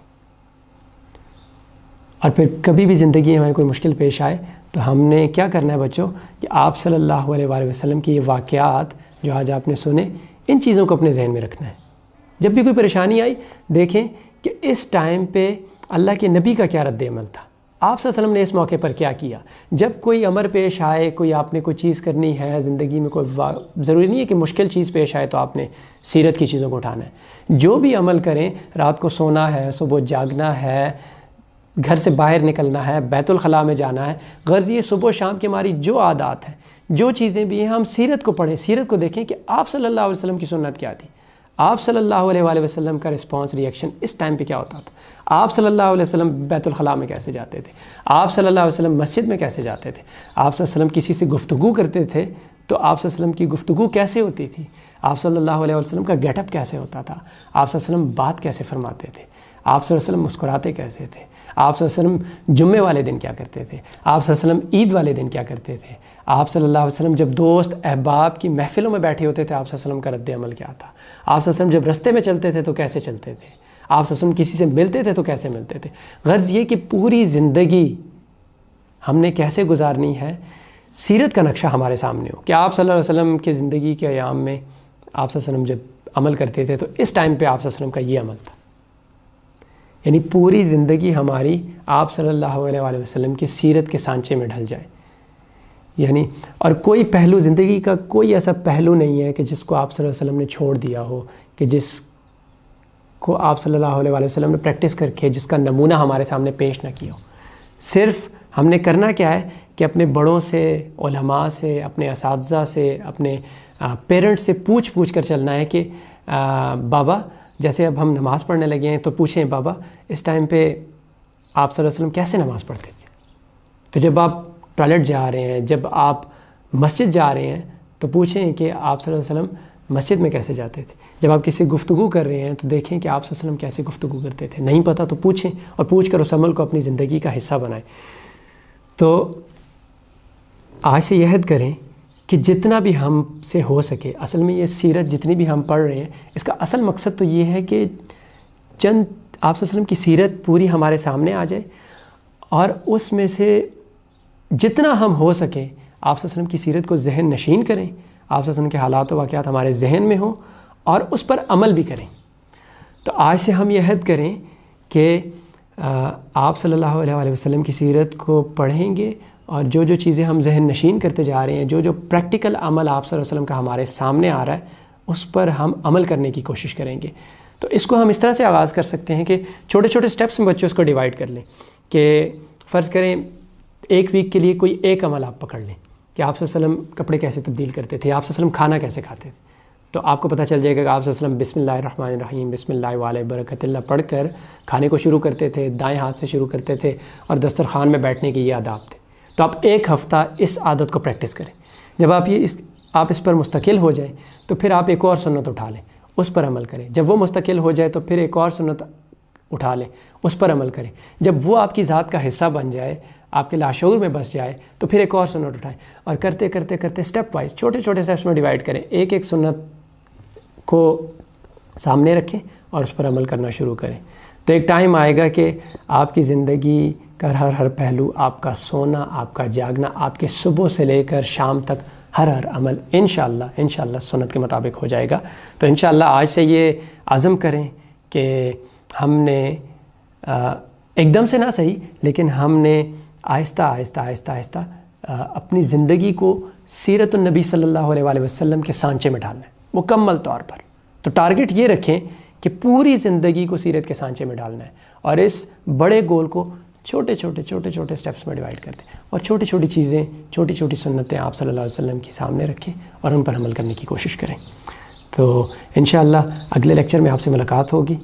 اور پھر کبھی بھی زندگی میں کوئی مشکل پیش آئے تو ہم نے کیا کرنا ہے بچوں کہ آپ صلی اللہ علیہ وآلہ وسلم کی یہ واقعات جو آج آپ نے سنے، ان چیزوں کو اپنے ذہن میں رکھنا ہے۔ جب بھی کوئی پریشانی آئی دیکھیں کہ اس ٹائم پہ اللہ کے نبی کا کیا رد عمل تھا، آپ صلی اللہ علیہ وسلم نے اس موقع پر کیا کیا۔ جب کوئی امر پیش آئے، کوئی آپ نے کوئی چیز کرنی ہے زندگی میں، کوئی ضروری نہیں ہے کہ مشکل چیز پیش آئے تو آپ نے سیرت کی چیزوں کو اٹھانا ہے۔ جو بھی عمل کریں، رات کو سونا ہے، صبح جاگنا ہے، گھر سے باہر نکلنا ہے، بیت الخلاء میں جانا ہے، غرض یہ صبح و شام کی ہماری جو عادات ہیں، جو چیزیں بھی ہیں، ہم سیرت کو پڑھیں، سیرت کو دیکھیں کہ آپ صلی اللہ علیہ وسلم کی سنت کیا تھی، آپ صلی اللہ علیہ وآلہ وسلم کا رسپانس، ریئیکشن اس ٹائم پہ کیا ہوتا تھا، آپ صلی اللہ علیہ وسلم بیت الخلاء میں کیسے جاتے تھے، آپ صلی اللہ علیہ وسلم مسجد میں کیسے جاتے تھے، آپ صلی اللہ علیہ وسلم کسی سے گفتگو کرتے تھے تو آپ صلی اللہ علیہ وسلم کی گفتگو کیسے ہوتی تھی، آپ صلی اللہ علیہ وسلم کا گیٹ اپ کیسے ہوتا تھا، آپ صلی اللہ علیہ وسلم بات کیسے فرماتے تھے، آپ صلی اللہ علیہ وسلم مسکراتے کیسے تھے، آپ صلی اللہ علیہ وسلم جمعے والے دن کیا کرتے تھے، آپ صلی اللہ علیہ وسلم عید والے دن کیا کرتے تھے، آپ صلی اللہ علیہ وسلم جب دوست احباب کی محفلوں میں بیٹھے ہوتے تھے آپ صلی اللہ علیہ وسلم کا رد عمل کیا تھا، آپ صلی اللہ علیہ وسلم جب رستے میں چلتے تھے تو کیسے چلتے تھے، آپ صلی اللہ علیہ وسلم کسی سے ملتے تھے تو کیسے ملتے تھے۔ غرض یہ کہ پوری زندگی ہم نے کیسے گزارنی ہے، سیرت کا نقشہ ہمارے سامنے ہو کہ آپ صلی اللہ علیہ وسلم کی زندگی کے ایام میں آپ صلی اللہ علیہ وسلم جب عمل کرتے تھے تو اس ٹائم پہ آپ صلی اللہ علیہ وسلم کا یہ عمل تھا، یعنی پوری زندگی ہماری آپ صلی اللہ علیہ وآلہ وسلم کی سیرت کے سانچے میں ڈھل جائے، یعنی اور کوئی پہلو زندگی کا کوئی ایسا پہلو نہیں ہے کہ جس کو آپ صلی اللہ علیہ وسلم نے چھوڑ دیا ہو، کہ جس کو آپ صلی اللہ علیہ وآلہ وسلم نے پریکٹس کر کے جس کا نمونہ ہمارے سامنے پیش نہ کیا ہو۔ صرف ہم نے کرنا کیا ہے کہ اپنے بڑوں سے، علماء سے، اپنے اساتذہ سے، اپنے پیرنٹس سے پوچھ کر چلنا ہے کہ بابا جیسے اب ہم نماز پڑھنے لگے ہیں تو پوچھیں بابا اس ٹائم پہ آپ صلی اللہ علیہ وسلم کیسے نماز پڑھتے تھے، تو جب آپ ٹوائلٹ جا رہے ہیں، جب آپ مسجد جا رہے ہیں تو پوچھیں کہ آپ صلی اللہ علیہ وسلم مسجد میں کیسے جاتے تھے، جب آپ کسی گفتگو کر رہے ہیں تو دیکھیں کہ آپ صلی اللہ علیہ وسلم کیسے گفتگو کرتے تھے، نہیں پتہ تو پوچھیں اور پوچھ کر اس عمل کو اپنی زندگی کا حصہ بنائیں۔ تو آج سے یہ عہد کریں کہ جتنا بھی ہم سے ہو سکے، اصل میں یہ سیرت جتنی بھی ہم پڑھ رہے ہیں اس کا اصل مقصد تو یہ ہے کہ چند آپ صلی اللہ علیہ وسلم کی سیرت پوری ہمارے سامنے آ جائے اور اس میں سے جتنا ہم ہو سکے آپ صلی اللہ علیہ وسلم کی سیرت کو ذہن نشین کریں، آپ صلی اللہ علیہ وسلم کے حالات و واقعات ہمارے ذہن میں ہوں اور اس پر عمل بھی کریں۔ تو آج سے ہم یہ عہد کریں کہ آپ صلی اللہ علیہ وسلم کی سیرت کو پڑھیں گے اور جو جو چیزیں ہم ذہن نشین کرتے جا رہے ہیں، جو جو پریکٹیکل عمل آپ صلی اللہ علیہ وسلم کا ہمارے سامنے آ رہا ہے اس پر ہم عمل کرنے کی کوشش کریں گے۔ تو اس کو ہم اس طرح سے آغاز کر سکتے ہیں کہ چھوٹے چھوٹے سٹیپس میں بچوں اس کو ڈیوائڈ کر لیں، کہ فرض کریں ایک ویک کے لیے کوئی ایک عمل آپ پکڑ لیں کہ آپ صلی اللہ علیہ وسلم کپڑے کیسے تبدیل کرتے تھے، آپ صلی اللہ علیہ وسلم کھانا کیسے کھاتے تھے، تو آپ کو پتہ چل جائے گا کہ آپ صلی اللہ علیہ وسلم بسم اللہ الرحمن الرحیم بسم اللہ وعلیہ برکت اللہ پڑھ کر کھانے کو شروع کرتے تھے، دائیں ہاتھ سے شروع کرتے تھے اور دسترخوان میں بیٹھنے کی یہ آداب تھے۔ تو آپ ایک ہفتہ اس عادت کو پریکٹس کریں، جب آپ اس پر مستقل ہو جائیں تو پھر آپ ایک اور سنت اٹھا لیں، اس پر عمل کریں، جب وہ مستقل ہو جائے تو پھر ایک اور سنت اٹھا لیں، اس پر عمل کریں، جب وہ آپ کی ذات کا حصہ بن جائے، آپ کے لاشعور میں بس جائے تو پھر ایک اور سنت اٹھائیں، اور کرتے کرتے کرتے سٹیپ وائز چھوٹے چھوٹے سٹیپس میں ڈیوائڈ کریں، ایک ایک سنت کو سامنے رکھیں اور اس پر عمل کرنا شروع کریں۔ تو ایک ٹائم آئے گا کہ آپ کی زندگی کا ہر پہلو، آپ کا سونا، آپ کا جاگنا، آپ کے صبح سے لے کر شام تک ہر عمل انشاءاللہ سنت کے مطابق ہو جائے گا۔ تو انشاءاللہ آج سے یہ عزم کریں کہ ہم نے ایک دم سے نہ صحیح لیکن ہم نے آہستہ آہستہ اپنی زندگی کو سیرت النبی صلی اللہ علیہ وآلہ وسلم کے سانچے میں ڈالنا ہے مکمل طور پر۔ تو ٹارگٹ یہ رکھیں کہ پوری زندگی کو سیرت کے سانچے میں ڈالنا ہے اور اس بڑے گول کو چھوٹے چھوٹے سٹیپس میں ڈیوائڈ کر دیں اور چھوٹی چھوٹی چیزیں، چھوٹی چھوٹی سنتیں آپ صلی اللہ علیہ وسلم کے سامنے رکھیں اور ان پر عمل کرنے کی کوشش کریں۔ تو انشاءاللہ اگلے لیکچر میں آپ سے ملاقات ہوگی۔